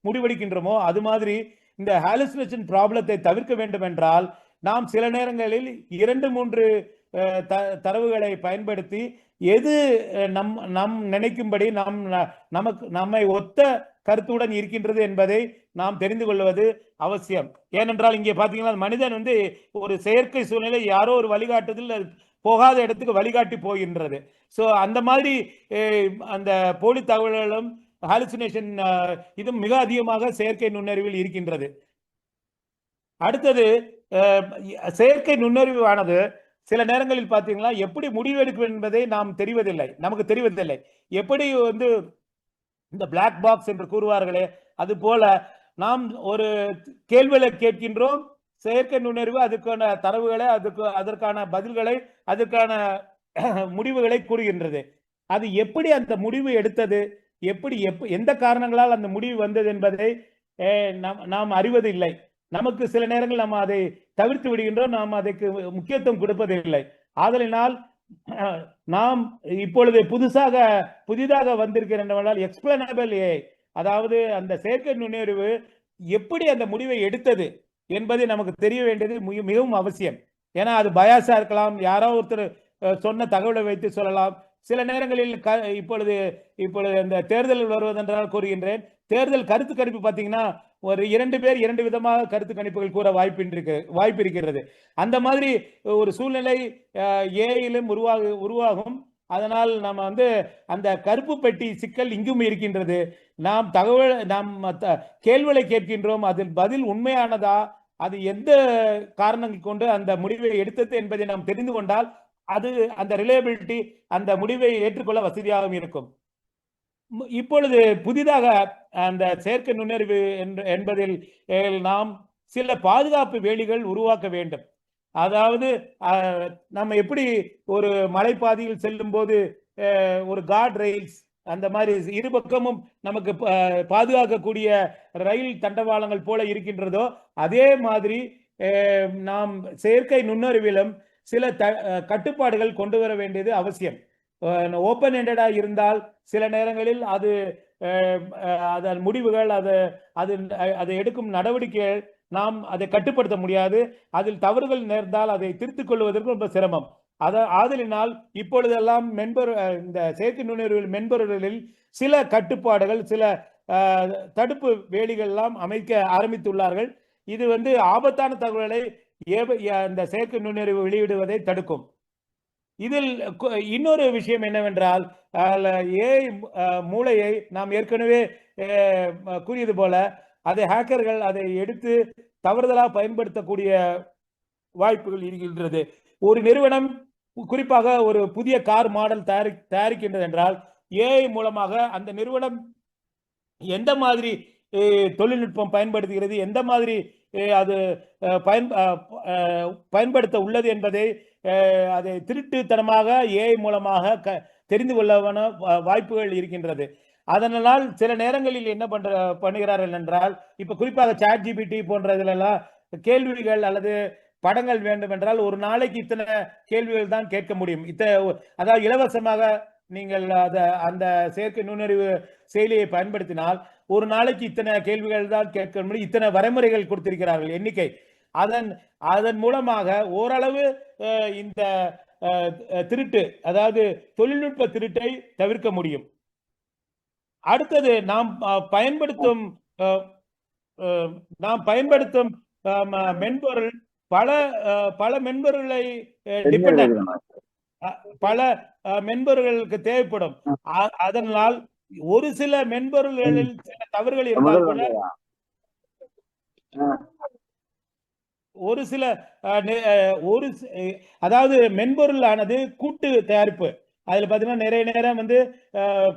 முடிவெடுக்கின்றோமோ, அது மாதிரி இந்த ஹாலுசினேஷன் ப்ராப்ளத்தை தவிர்க்க வேண்டும் என்றால் நாம் சில நேரங்களில் 2-3 தரவுகளை பயன்படுத்தி எது நம் நினைக்கும்படி நம்மை ஒத்த கருத்துடன் இருக்கின்றது என்பதை நாம் தெரிந்து கொள்வது அவசியம். ஏனென்றால் இங்கே பாத்தீங்கன்னா மனிதன் வந்து ஒரு செயற்கை சூழ்நிலை யாரோ ஒரு வழிகாட்டுதல் போகாத இடத்துக்கு வழிகாட்டி போகின்றது. ஸோ அந்த மாதிரி அந்த போலி தகவல்களும் ஹாலுசினேஷன் இதுவும் மிக அதிகமாக செயற்கை நுண்ணறிவில் இருக்கின்றது. அடுத்தது, செயற்கை நுண்ணறிவானது சில நேரங்களில் பார்த்தீங்கன்னா எப்படி முடிவெடுக்கும் என்பதை நமக்கு தெரிவதில்லை. எப்படி வந்து இந்த பிளாக் பாக்ஸ் என்று கூறுவார்களே, அது போல நாம் ஒரு கேள்விகளை கேட்கின்றோம், செயற்கை நுண்ணறிவு அதுக்கான தரவுகளை, அதற்கான பதில்களை, அதற்கான முடிவுகளை கூறுகின்றது. அது எப்படி அந்த முடிவு எடுத்தது, எந்த காரணங்களால் அந்த முடிவு வந்தது என்பதை நாம் அறிவதில்லை. நமக்கு சில நேரங்கள் நாம் அதை தவிர்த்து விடுகின்றோம், நாம் அதற்கு முக்கியத்துவம் கொடுப்பதில்லை. ஆதலினால் நாம் இப்பொழுது புதிதாக வந்திருக்கின்றனால் எக்ஸ்பிளனபிள் ஏஐ, அதாவது அந்த செயற்கை நுண்ணறிவு எப்படி அந்த முடிவை எடுத்தது என்பதை நமக்கு தெரிய வேண்டியது மிகவும் அவசியம். ஏன்னா அது பயாஸா இருக்கலாம், யாரோ ஒருத்தர் சொன்ன தகவலை வைத்து சொல்லலாம். சில நேரங்களில் இப்பொழுது இந்த தேர்தல் வருவதென்றால் கூறுகின்றேன், தேர்தல் கருத்து கணிப்பு பார்த்தீங்கன்னா ஒரு 2 பேர் 2 விதமாக கருத்து கணிப்புகள் கூற வாய்ப்பு இருக்கிறது. அந்த மாதிரி ஒரு சூழ்நிலை ஏஐயிலும் உருவாகும். அதனால் நம்ம வந்து அந்த கருப்பு பெட்டி சிக்கல் இங்கும் இருக்கின்றது. நாம் கேள்விகளை கேட்கின்றோம், அதில் பதில் உண்மையானதா, அது எந்த காரணங்கள் கொண்டு அந்த முடிவை எடுத்தது என்பதை நாம் தெரிந்து கொண்டால் அது அந்த ரிலையபிலிட்டி, அந்த முடிவை ஏற்றுக்கொள்ள வசதியாக இருக்கும். இப்பொழுது புதிதாக அந்த செயற்கை நுண்ணறிவு என்பதில் நாம் சில பாதுகாப்பு வேலிகள் உருவாக்க வேண்டும். அதாவது நம்ம எப்படி ஒரு மலைப்பாதையில் செல்லும் போது ஒரு கார்ட் ரயில்ஸ் அந்த மாதிரி இரு பக்கமும் நமக்கு பாதுகாக்கக்கூடிய ரயில் தண்டவாளங்கள் போல இருக்கின்றதோ அதே மாதிரி நாம் செயற்கை நுண்ணறிவிலும் சில கட்டுப்பாடுகள் கொண்டு வர வேண்டியது அவசியம். ஓப்பன் எண்டடா இருந்தால் சில நேரங்களில் அது அதன் முடிவுகள் அதை எடுக்கும் நடவடிக்கைகள் நாம் அதை கட்டுப்படுத்த முடியாது. அதில் தவறுகள் நேர்ந்தால் அதை திருத்திக் கொள்வதற்கு ரொம்ப சிரமம். ஆதலினால் இப்பொழுதெல்லாம் இந்த செயற்கை நுண்ணறிவு மென்பொருள்களில் சில கட்டுப்பாடுகள் சில தடுப்பு வேலிகள் எல்லாம் அமைக்க ஆரம்பித்துள்ளார்கள். இது ஆபத்தான தகவல்களை இந்த செயற்கை நுண்ணறிவு வெளியிடுவதை தடுக்கும். இதில் இன்னொரு விஷயம் என்னவென்றால் ஏஐ மூளையை நாம் ஏற்கனவே கூறியது போல அதை ஹேக்கர்கள் அதை எடுத்து தவறுதலாக பயன்படுத்தக்கூடிய வாய்ப்புகள் இருக்கின்றது. ஒரு நிறுவனம் குறிப்பாக ஒரு புதிய கார் மாடல் தயாரிக்கின்றது என்றால் ஏஐ மூலமாக அந்த நிறுவனம் எந்த மாதிரி தொழில்நுட்பம் பயன்படுத்துகிறது, எந்த மாதிரி அது பயன்படுத்த உள்ளது என்பதை அதை திருட்டுத்தனமாக ஏஐ மூலமாக தெரிந்து கொள்ளவன வாய்ப்புகள் இருக்கின்றது. அதனால் சில நேரங்களில் என்ன பண்ணுகிறார்கள் என்றால் இப்ப குறிப்பாக ChatGPT போன்றதிலெல்லாம் கேள்விகள் அல்லது படங்கள் வேண்டும் என்றால் ஒரு நாளைக்கு இத்தனை கேள்விகள் தான் கேட்க முடியும். அதாவது இலவசமாக நீங்கள் அந்த செயற்கை நுண்ணறிவு செயலியை பயன்படுத்தினால் ஒரு நாளைக்கு இத்தனை கேள்விகள் தான் கேட்க முடியும். இத்தனை வரைமுறைகள் கொடுத்திருக்கிறார்கள் எண்ணிக்கை. அதன் மூலமாக ஓரளவு இந்த திருட்டு அதாவது தொழில்நுட்ப திருட்டை தவிர்க்க முடியும். அடுத்தது நாம் பயன்படுத்தும் மென்பொருள் பல மென்பொருளை பல மென்பொருளுக்கு தேவைப்படும். அதனால் ஒரு சில மென்பொருள்களில் சில தவறுகள் இருந்தால் கூட அதாவது மென்பொருள் ஆனது கூட்டு தயாரிப்பு. அதுல பாத்தீங்கன்னா நிறைய நேரம்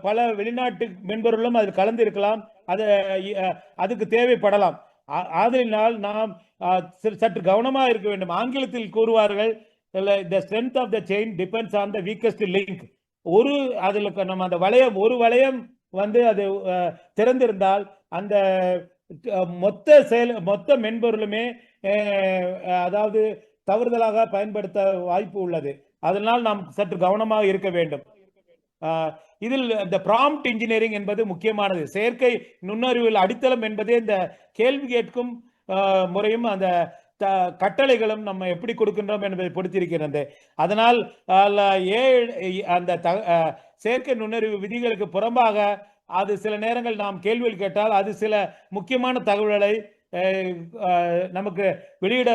பல வெளிநாட்டு மென்பொருளும் அதில் கலந்து இருக்கலாம், அதுக்கு தேவைப்படலாம். ஆதலினால் நாம் சற்று கவனமா இருக்க வேண்டும். ஆங்கிலத்தில் கூறுவார்கள் the strength of the chain depends on the weakest link. அதுல நம்ம அந்த ஒரு வளையம் அது திறந்திருந்தால் அந்த மொத்த மென்பொருளுமே அதாவது தவறுதலாக பயன்படுத்த வாய்ப்பு உள்ளது. அதனால் நாம் சற்று கவனமாக இருக்க வேண்டும். இதில் இந்த ப்ராம்ப்ட் இன்ஜினியரிங் என்பது முக்கியமானது. செயற்கை நுண்ணறிவில் அடித்தளம் என்பதே இந்த கேள்வி கேட்கும் முறையும் அந்த கட்டளைகளும் நம்ம எப்படி கொடுக்கின்றோம் என்பதை பொறுத்திருக்கிறது. அதனால் அந்த செயற்கை நுண்ணறிவு விதிகளுக்கு புறம்பாக அது சில நேரங்கள் நாம் கேள்விகள் கேட்டால் அது சில முக்கியமான தகவல்களை நமக்கு வெளியிட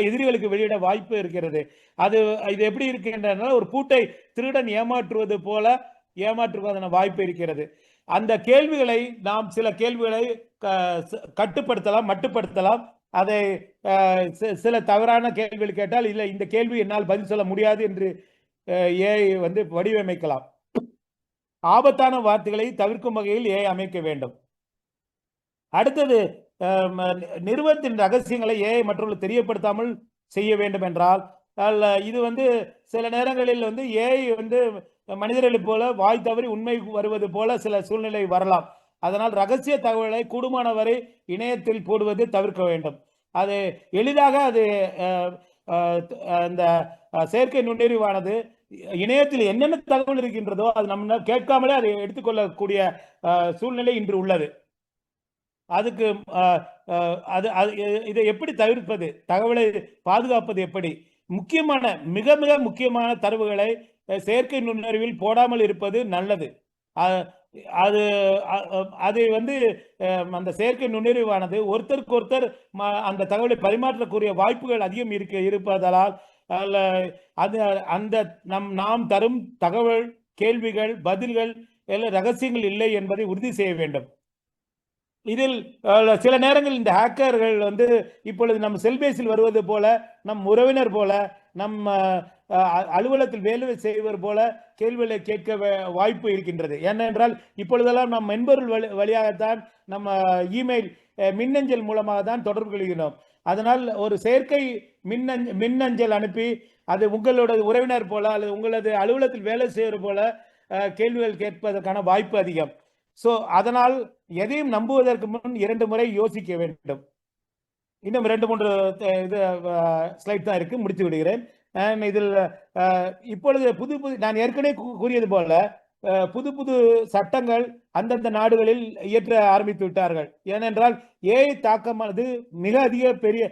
எதிரிகளுக்கு வெளியிட வாய்ப்பு இருக்கிறது. இது எப்படி இருக்கின்றன ஒரு பூட்டை திருடன் ஏமாற்றுவதற்கான வாய்ப்பு இருக்கிறது. அந்த கேள்விகளை நாம் சில கேள்விகளை கட்டுப்படுத்தலாம், மட்டுப்படுத்தலாம். அதை சில தவறான கேள்விகள் கேட்டால் இல்லை இந்த கேள்வி என்னால் பதில் சொல்ல முடியாது என்று ஏஐ வடிவமைக்கலாம். ஆபத்தான வார்த்தைகளை தவிர்க்கும் வகையில் ஏஐ அமைக்க வேண்டும். அடுத்தது நிறுவனத்தின் ரகசியங்களை ஏஐ மற்றவர்களுக்கு தெரியப்படுத்தாமல் செய்ய வேண்டும் என்றால் இது சில நேரங்களில் ஏஐ மனிதர்களைப் போல வாய் தவறி உண்மை வருவது போல சில சூழ்நிலை வரலாம். அதனால் ரகசிய தகவல்களை கூடுமான வரை இணையத்தில் போடுவது தவிர்க்க வேண்டும். அது எளிதாக அந்த செயற்கை நுண்ணறிவானது இணையத்தில் என்னென்ன தகவல் இருக்கின்றதோ அது நம்ம கேட்காமலே அதை எடுத்துக்கொள்ளக்கூடிய சூழ்நிலை இன்று உள்ளது. அதுக்கு இதை எப்படி தவிர்ப்பது, தகவலை பாதுகாப்பது எப்படி? மிக மிக முக்கியமான தரவுகளை செயற்கை நுண்ணறிவில் போடாமல் இருப்பது நல்லது. அதை அந்த செயற்கை நுண்ணறிவானது ஒருத்தருக்கு ஒருத்தர் அந்த தகவலை பரிமாற்றக்கூடிய வாய்ப்புகள் அதிகம் இருப்பதால் நாம் தரும் தகவல், கேள்விகள், பதில்கள் ரகசியங்கள் இல்லை என்பதை உறுதி செய்ய வேண்டும். இதில் சில நேரங்கள் இந்த ஹேக்கர்கள் இப்பொழுது நம் செல்பேசியில் வருவது போல, நம் உறவினர் போல, நம் அலுவலகத்தில் வேலை செய்வர் போல கேள்விகளை கேட்க வாய்ப்பு இருக்கின்றது. ஏனென்றால் இப்பொழுதெல்லாம் நம் மென்பொருள் வழியாகத்தான் நம்ம இமெயில் மின்னஞ்சல் மூலமாக தான் தொடர்பு கொள்கிறோம். அதனால் ஒரு செயற்கை மின்னஞ்சல் அனுப்பி அது உங்களோட உறவினர் போல அல்லது உங்களது அலுவலகத்தில் வேலை செய்வது போல கேள்விகள் கேட்பதற்கான வாய்ப்பு அதிகம். ஸோ அதனால் எதையும் நம்புவதற்கு முன் 2 முறை யோசிக்க வேண்டும். இன்னும் 2-3 இது ஸ்லைட் தான் இருக்கு, முடித்து விடுகிறேன். இதில் இப்பொழுது புது நான் ஏற்கனவே கூறியது போல புது புது சட்டங்கள் அந்தந்த நாடுகளில் இயற்ற ஆரம்பித்து விட்டார்கள். ஏனென்றால் ஏஐ தாக்கமானது மிக அதிக பெரிய,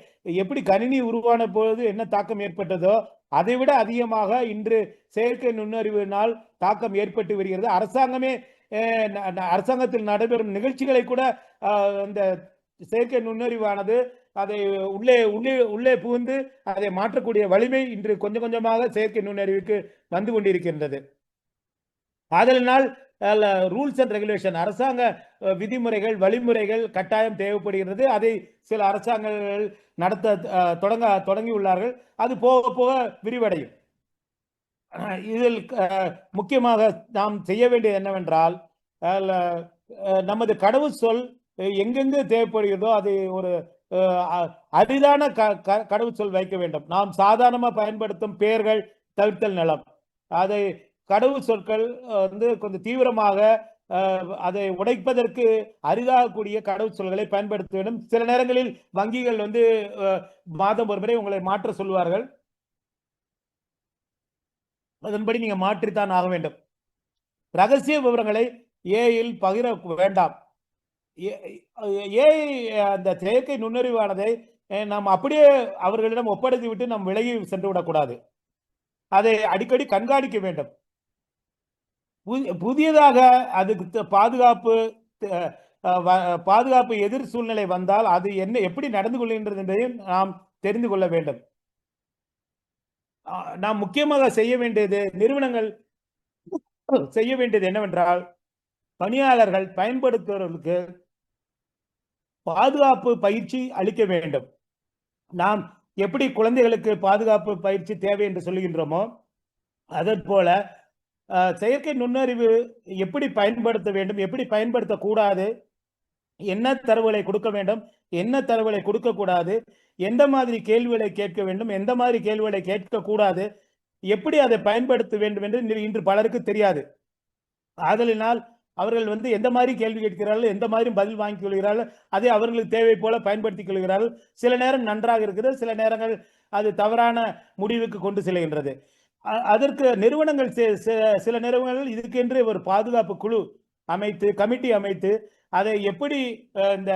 எப்படி கணினி உருவான பொழுது என்ன தாக்கம் ஏற்பட்டதோ அதை விட அதிகமாக இன்று செயற்கை நுண்ணறிவினால் தாக்கம் ஏற்பட்டு வருகிறது. அரசாங்கத்தில் நடைபெறும் நிகழ்ச்சிகளை கூட அந்த செயற்கை நுண்ணறிவானது அதை உள்ளே உள்ளே உள்ளே புகுந்து அதை மாற்றக்கூடிய வலிமை இன்று கொஞ்சம் கொஞ்சமாக செயற்கை நுண்ணறிவுக்கு வந்து கொண்டிருக்கின்றது. அதனால் ரூல்ஸ் அண்ட் ரெகுலேஷன், அரசாங்க விதிமுறைகள் வழிமுறைகள் கட்டாயம் தேவைப்படுகிறது. அதை சில அரசாங்கங்கள் நடத்த தொடங்கியுள்ளார்கள். அது போக போக விரிவடையும். இதில் முக்கியமாக நாம் செய்ய வேண்டியது என்னவென்றால், நமது கடவுள் சொல் எங்கெங்கு தேவைப்படுகிறதோ அது ஒரு அரிதான கடவுள் சொல் வைக்க வேண்டும். நாம் சாதாரணமாக பயன்படுத்தும் பெயர்கள் தவிர்த்தல் நலம். அதை கடவுள் சொற்கள் வந்து கொஞ்சம் தீவிரமாக அதை உடைப்பதற்கு அரிதாகக்கூடிய கடவுள் சொல்களை பயன்படுத்த வேண்டும். சில நேரங்களில் வங்கிகள் வந்து மாதம் ஒரு முறை உங்களை மாற்ற சொல்வார்கள். அதன்படி நீங்க மாற்றித்தான் ஆக வேண்டும். ரகசிய விவரங்களை ஏஐயில் பகிர வேண்டாம். ஏஐ அந்த செயற்கை நுண்ணறிவானதை நாம் அப்படியே அவர்களிடம் ஒப்படைத்து விட்டு நாம் விலகி சென்று விடக்கூடாது. அதை அடிக்கடி கண்காணிக்க வேண்டும். புதியதாக அதுக்கு பாதுகாப்பு எதிர் சூழ்நிலை வந்தால் அது என்ன எப்படி நடந்து கொள்கின்றது என்பதையும் நாம் தெரிந்து கொள்ள வேண்டும். நாம் முக்கியமாக செய்ய வேண்டியது, நிறுவனங்கள் செய்ய வேண்டியது என்னவென்றால், பணியாளர்கள் பயன்படுத்துவதற்கு பாதுகாப்பு பயிற்சி அளிக்க வேண்டும். நாம் எப்படி குழந்தைகளுக்கு பாதுகாப்பு பயிற்சி தேவை என்று சொல்லுகின்றோமோ அதே போல செயற்கை நுண்ணறிவு எப்படி பயன்படுத்த வேண்டும், எப்படி பயன்படுத்தக்கூடாது, என்ன தரவுகளை கொடுக்க வேண்டும், என்ன தரவுகளை கொடுக்க கூடாது, எந்த மாதிரி கேள்விகளை கேட்க வேண்டும், எந்த மாதிரி கேள்விகளை கேட்கக்கூடாது, எப்படி அதை பயன்படுத்த வேண்டும் என்று இன்று பலருக்கு தெரியாது. ஆதலினால் அவர்கள் வந்து எந்த மாதிரி கேள்வி கேட்கிறார்கள், எந்த மாதிரி பதில் வாங்கிக் கொள்கிறார்கள், அதை அவர்களுக்கு தேவை போல பயன்படுத்திக் கொள்கிறார்கள். சில நேரம் நன்றாக இருக்கிறது, சில நேரங்கள் அது தவறான முடிவுக்கு கொண்டு செல்கின்றது. அதற்கு நிறுவனங்கள் சில நிறுவனங்கள் இதுக்கென்று ஒரு பாதுகாப்பு குழு அமைத்து, கமிட்டி அமைத்து, அதை எப்படி இந்த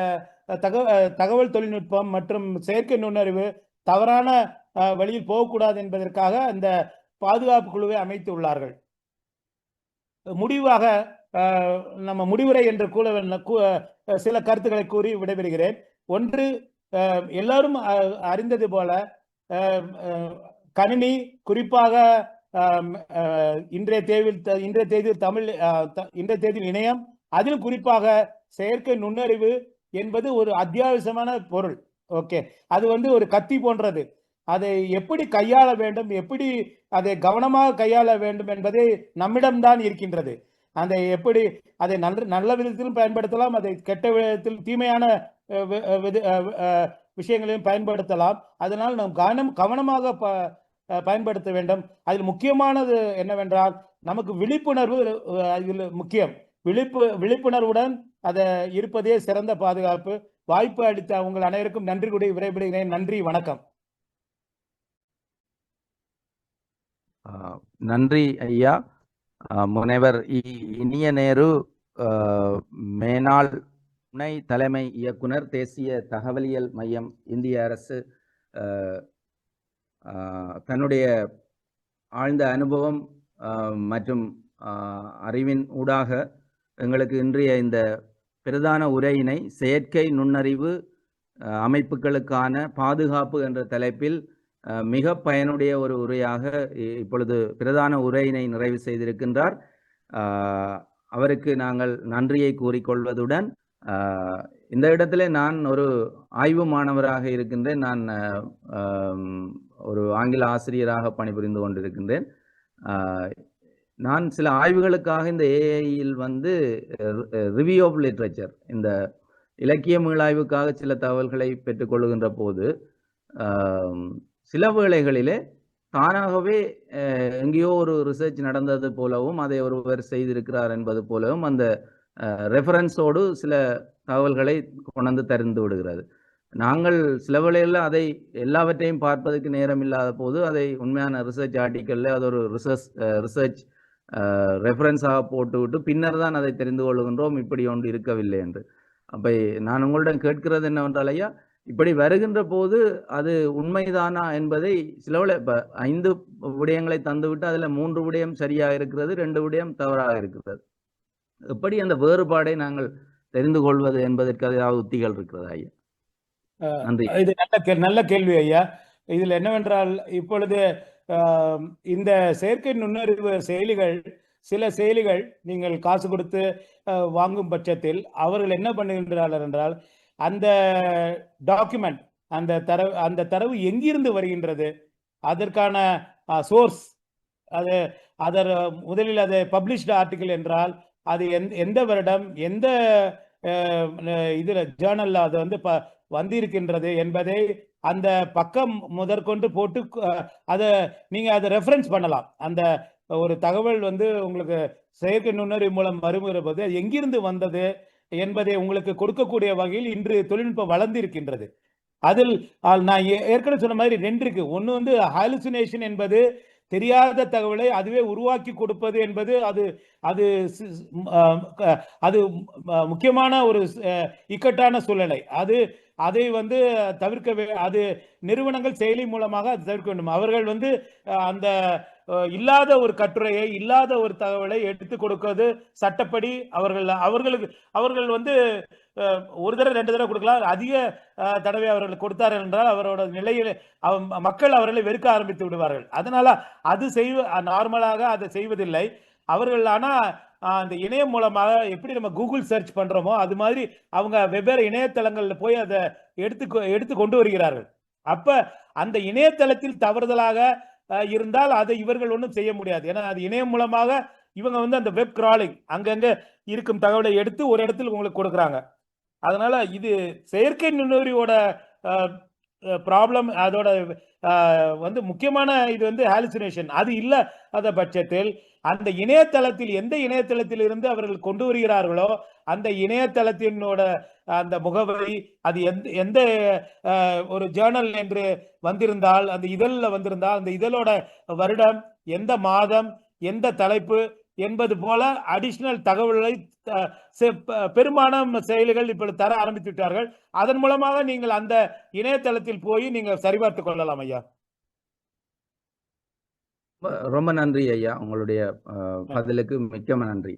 தகவல் தொழில்நுட்பம் மற்றும் செயற்கை நுண்ணறிவு தவறான வழியில் போகக்கூடாது என்பதற்காக அந்த பாதுகாப்பு குழுவை அமைத்து உள்ளார்கள். முடிவாக நம்ம முடிவுரை என்று சில கருத்துக்களை கூறி விடைபெறுகிறேன். ஒன்று, எல்லாரும் அறிந்தது போல கணினி, குறிப்பாக இன்றைய தேதியில் இணையம், அதில் குறிப்பாக செயற்கை நுண்ணறிவு என்பது ஒரு அத்தியாவசியமான பொருள். ஓகே, அது வந்து ஒரு கத்தி போன்றது. அதை எப்படி கையாள வேண்டும், எப்படி அதை கவனமாக கையாள வேண்டும் என்பது நம்மிடம்தான் இருக்கின்றது. அதை எப்படி அதை நல்ல விதத்திலும் பயன்படுத்தலாம், அதை கெட்ட விதத்தில் தீமையான விஷயங்களையும் பயன்படுத்தலாம். அதனால் நாம் கவனமாக பயன்படுத்த வேண்டும். அதில் முக்கியமானது என்னவென்றால், நமக்கு விழிப்புணர்வு அதில் முக்கியம். விழிப்புணர்வுடன் அதை இருப்பதே சிறந்த பாதுகாப்பு. வாய்ப்பு அளித்த உங்கள் அனைவருக்கும் நன்றி கூறி விடைபெறுகிறேன். நன்றி, வணக்கம். நன்றி ஐயா. முனைவர் இனிய நேரு, மேனாள் துணை தலைமை இயக்குனர், தேசிய தகவலியல் மையம், இந்திய அரசு. தன்னுடைய ஆழ்ந்த அனுபவம் மற்றும் அறிவின் ஊடாக எங்களுக்கு இன்றைய இந்த பிரதான உரையினை செயற்கை நுண்ணறிவு அமைப்புகளுக்கான பாதுகாப்பு என்ற தலைப்பில் மிக பயனுடைய ஒரு உரையாக இப்பொழுது பிரதான உரையினை நிறைவு செய்திருக்கின்றார். அவருக்கு நாங்கள் நன்றியை கூறிக்கொள்வதுடன், இந்த இடத்துல நான் ஒரு ஆய்வு மாணவராக இருக்கின்றேன். நான் ஒரு ஆங்கில ஆசிரியராக பணிபுரிந்து கொண்டிருக்கின்றேன். நான் சில ஆய்வுகளுக்காக இந்த ஏஐயில் வந்து ரிவ்யூ ஆஃப் லிட்ரேச்சர், இந்த இலக்கிய மீளாய்வுக்காக சில தகவல்களை பெற்றுக்கொள்கின்ற போது சில வேளைகளிலே தானாகவே எங்கேயோ ஒரு ரிசர்ச் நடந்தது போலவும் அதை ஒருவர் செய்திருக்கிறார் என்பது போலவும் அந்த ரெஃபரன்ஸோடு சில தகவல்களை கொண்டு தந்து விடுகிறது. நாங்கள் சில வேளைகளில் அதை எல்லாவற்றையும் பார்ப்பதற்கு நேரம் இல்லாத போது அதை உண்மையான ரிசர்ச் ஆர்டிக்கலில் அது ஒரு ரிசர்ச் ரெஃபரன்ஸாக போட்டுவிட்டு பின்னர் தான் அதை தெரிந்து கொள்கின்றோம் இப்படி ஒன்று இருக்கவில்லை என்று. அப்போ நான் உங்களிடம் கேட்கிறது என்னவென்றால் ஐயா, இப்படி வருகின்ற போது அது உண்மைதானா என்பதை சிலவளை இப்போ 5 விடயங்களை தந்துவிட்டு அதில் 3 விடயம் சரியாக இருக்கிறது, 2 விடயம் தவறாக இருக்கிறது. எப்படி அந்த வேறுபாடை நாங்கள் தெரிந்து கொள்வது என்பதற்கு ஏதாவது உத்திகள் இருக்கிறதா ஐயா? நன்றி. இது நல்ல கேள்வி ஐயா. இதில் என்னவென்றால் இப்பொழுது இந்த செயற்கை நுண்ணறிவு செயலிகள், சில செயலிகள் நீங்கள் காசு கொடுத்து வாங்கும் பட்சத்தில் அவர்கள் என்ன பண்ணுகின்றார்கள் என்றால், அந்த டாக்குமெண்ட், அந்த தரவு எங்கிருந்து வருகின்றது, அதற்கான சோர்ஸ், அது முதலில் அது பப்ளிஷ்டு ஆர்டிக்கிள் என்றால் அது எந்த வருடம் எந்த இதில் ஜேர்னலில் அது வந்திருக்கின்றது என்பதை அந்த பக்கம் முதற்கொண்டு போட்டு அதை நீங்கள் அதை ரெஃபரன்ஸ் பண்ணலாம். அந்த ஒரு தகவல் உங்களுக்கு செயற்கை நுண்ணறிவு மூலம் வருகிற போது எங்கிருந்து வந்தது என்பதை உங்களுக்கு கொடுக்கக்கூடிய வகையில் இன்று தொழில்நுட்பம் வளர்ந்திருக்கின்றது. அதில் நான் ஏற்கனவே சொன்ன மாதிரி 2 இருக்கு. ஒன்று ஹாலுசினேஷன் என்பது தெரியாத தகவலை அதுவே உருவாக்கி கொடுப்பது என்பது அது முக்கியமான ஒரு இக்கட்டான சூழ்நிலை. அதை தவிர்க்க அது நிறுவனங்கள் செயலி மூலமாக தவிர்க்க வேண்டும். அவர்கள் அந்த இல்லாத ஒரு கட்டுரையை, இல்லாத ஒரு தகவலை எடுத்து கொடுக்கிறது சட்டப்படி அவர்கள் ஒரு தடவை 2 தடவை கொடுக்கலாம். அதிக தடவை அவர்கள் கொடுத்தார்கள் என்றால் அவரோட நிலையில் மக்கள் அவர்களை வெறுக்க ஆரம்பித்து விடுவார்கள். அதனால அது நார்மலாக அதை செய்வதில்லை அவர்கள். ஆனா அந்த இணையம் மூலமாக எப்படி நம்ம கூகுள் சர்ச் பண்றோமோ அது மாதிரி அவங்க வெவ்வேறு இணையதளங்கள்ல போய் அதை எடுத்து கொண்டு வருகிறார்கள். அப்ப அந்த இணையதளத்தில் தவறுதலாக இருந்தால் அதை இவர்கள் ஒன்றும் செய்ய முடியாது. ஏன்னா அது இணையம் மூலமாக இவங்க அந்த வெப் கிராலிங் அங்கங்க இருக்கும் தகவலை எடுத்து ஒரு இடத்துல உங்களுக்கு கொடுக்குறாங்க. அதனால இது செயற்கை நுண்ணறிவோட ப்ராப்ளம். அதோட முக்கியமான இது ஹாலுசினேஷன். அது இல்லாத பட்சத்தில் அந்த இணையதளத்தில் எந்த இணையதளத்தில் இருந்து அவர்கள் கொண்டு வருகிறார்களோ அந்த இணையதளத்தினோட அந்த முகவரி, அது எந்த ஒரு ஜேர்னல் என்று வந்திருந்தால், அந்த இதழில் வந்திருந்தால் அந்த இதழோட வருடம், எந்த மாதம், எந்த தலைப்பு என்பது போல அடிஷனல் தகவல்களை பெரும்பாலான செயலிகள் இப்பொழுது தர ஆரம்பித்து விட்டார்கள். அதன் மூலமாக நீங்கள் அந்த இணையதளத்தில் போய் நீங்கள் சரிபார்த்து கொள்ளலாம் ஐயா. ரொம்ப நன்றி ஐயா, உங்களுடைய பதிலுக்கு மிக்க நன்றி.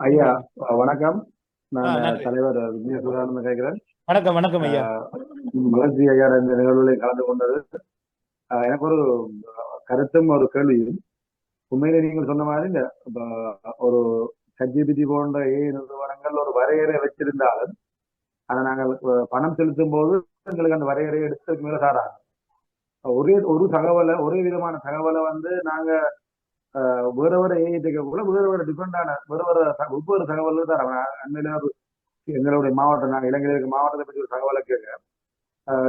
ஐயா வணக்கம். நான் தலைவர் விஜயசுதானந்தன் கேட்கிறேன். வணக்கம் ஐயா. மலர்ஜி ஐயா இந்த நிகழ்வுகளில் கலந்து கொண்டது. எனக்கு ஒரு கருத்தும் ஒரு கேள்வியும். உண்மையிலே நீங்கள் சொன்ன மாதிரி இந்த ஒரு ChatGPT போன்ற நிறுவனங்கள் ஒரு வரையறை வச்சிருந்தாலும் அதை நாங்கள் பணம் செலுத்தும் போது எங்களுக்கு அந்த வரையறையை எடுத்து மேல தாராங்க. ஒரு தகவலை, ஒரே விதமான தகவலை நாங்க வேற ஏஐடிக்கக்குள்ள வேற டிஃப்ரெண்டான ஒவ்வொரு தகவலும் தர. அண்மையில எங்களுடைய மாவட்டம், நாங்கள் இலங்கையில் இருக்க மாவட்டத்தை பற்றி ஒரு தகவலை கேட்க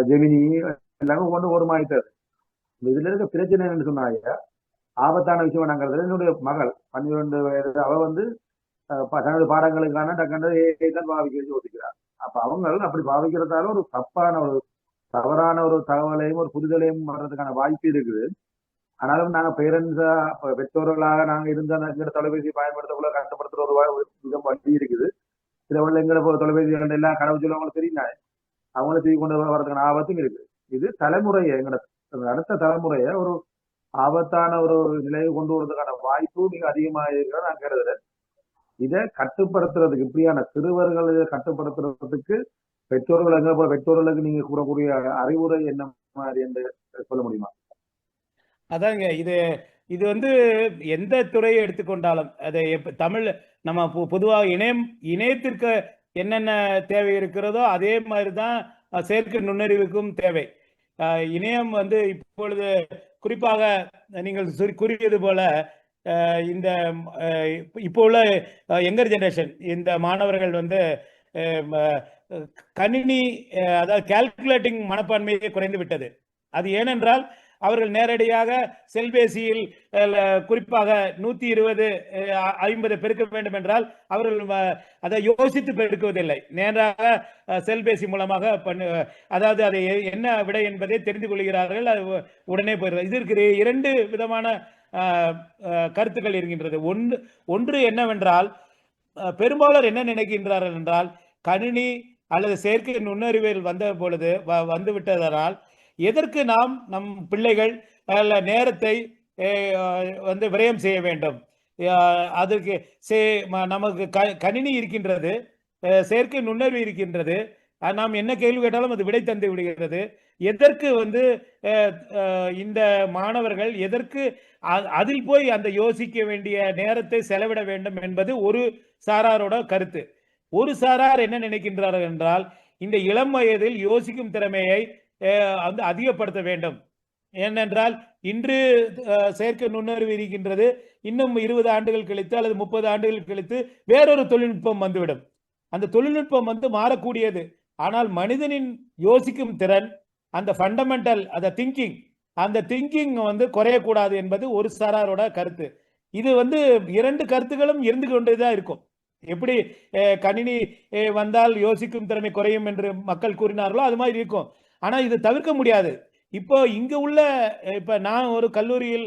ஜெமினி எல்லாமே ஒரு மாதிரி தருது. இதுல இருக்க பிரச்சனை என்னன்னு சொன்னாங்க, ஆபத்தான விஷயம் நாங்கிறது. என்னுடைய மகள் 12 வயது, அவ தனது பாடங்களுக்கான டக்கண்டு ஏஐ தான் பாவிக்க யோசிக்கிறார். அப்ப அவங்க அப்படி பாவிக்கிறதால ஒரு தவறான ஒரு தகவலையும் ஒரு புரிதலையும் வர்றதுக்கான வாய்ப்பு இருக்குது. ஆனாலும் நாங்க பேரண்ட்ஸா, பெற்றோர்களாக நாங்க இருந்த தொலைபேசி பயன்படுத்தக்குள்ள கஷ்டப்படுத்துற ஒரு விதம் வண்டி இருக்குது. சில உள்ள எங்களை தொலைபேசி எல்லாம் கடவுள் சொல்ல அவங்களுக்கு தெரியுங்க, அவங்கள தூக்கி கொண்டு வர்றதுக்கான ஆபத்தும் இருக்கு. இது தலைமுறையை, எங்களோட அடுத்த தலைமுறையை ஒரு ஆபத்தான ஒரு நிலையை கொண்டு வரதுக்கான வாய்ப்பு மிக அதிகமாக இருக்கிறத நான் கருதுறேன். இதை கட்டுப்படுத்துறதுக்கு, இப்படியான சிறுவர்கள் இதை கட்டுப்படுத்துறதுக்கு பெற்றோர்களுக்கு நீங்க கூறக்கூடிய அறிவுரை என்ன மாதிரி என்று சொல்ல முடியுமா? அதாங்க, இது எந்த துறையை எடுத்துக்கொண்டாலும் அதை தமிழ் நம்ம பொதுவாக இணையத்திற்கு என்னென்ன தேவை இருக்கிறதோ அதே மாதிரி தான் செயற்கை நுண்ணறிவுக்கும் தேவை. இணையம் இப்பொழுது குறிப்பாக நீங்கள் கூறியது போல இந்த இப்போ உள்ள யங்கர் ஜெனரேஷன், இந்த மாணவர்கள் கணினி அதாவது கால்குலேட்டிங் மனப்பான்மையே குறைந்து விட்டது. அது ஏனென்றால் அவர்கள் நேரடியாக செல்பேசியில் குறிப்பாக 120 50 பெருக்க வேண்டும் என்றால் அவர்கள் அதை யோசித்து பெருக்குவதில்லை. நேராக செல்பேசி மூலமாக அதாவது அதை என்ன விடை என்பதை தெரிந்து கொள்கிறார்கள், அது உடனே போயிடுறது. இதற்கு 2 விதமான கருத்துக்கள் இருக்கின்றது. ஒன்று என்னவென்றால், பெரும்பாலோர் என்ன நினைக்கின்றார்கள் என்றால், கணினி அல்லது செயற்கை நுண்ணறிவியல் வந்த பொழுது வந்துவிட்டதனால் எதற்கு நம் பிள்ளைகள் நேரத்தை விரயம் செய்ய வேண்டும்? அதுக்கு நமக்கு கணினி இருக்கின்றது, செயற்கை நுண்ணறிவு இருக்கின்றது, நாம் என்ன கேள்வி கேட்டாலும் அது விடை தந்து விடுகிறது. எதற்கு இந்த மாணவர்கள் எதற்கு அதில் போய் அந்த யோசிக்க வேண்டிய நேரத்தை செலவிட வேண்டும் என்பது ஒரு சாராரோட கருத்து. ஒரு சாரார் என்ன நினைக்கின்றார்கள் என்றால், இந்த இளம் வயதில் யோசிக்கும் திறமையை அதிகப்படுத்த வேண்டும். ஏனென்றால் இன்று செயற்கை நுண்ணறிவு இருக்கின்றது, இன்னும் 20 ஆண்டுகள் கழித்து அல்லது 30 ஆண்டுகள் கழித்து வேறொரு தொழில்நுட்பம் வந்துவிடும். அந்த தொழில்நுட்பம் மாறக்கூடியது. ஆனால் மனிதனின் யோசிக்கும் திறன், அந்த ஃபண்டமெண்டல் அந்த திங்கிங் குறையக்கூடாது என்பது ஒரு சாராரோட கருத்து. இது 2 கருத்துக்களும் இருந்து கொண்டேதான் இருக்கும். எப்படி கணினி வந்தால் யோசிக்கும் திறமை குறையும் என்று மக்கள் கூறினார்களோ அது மாதிரி இருக்கும். ஆனா இது தவிர்க்க முடியாது. இப்போ இப்ப நான் ஒரு கல்லூரியில்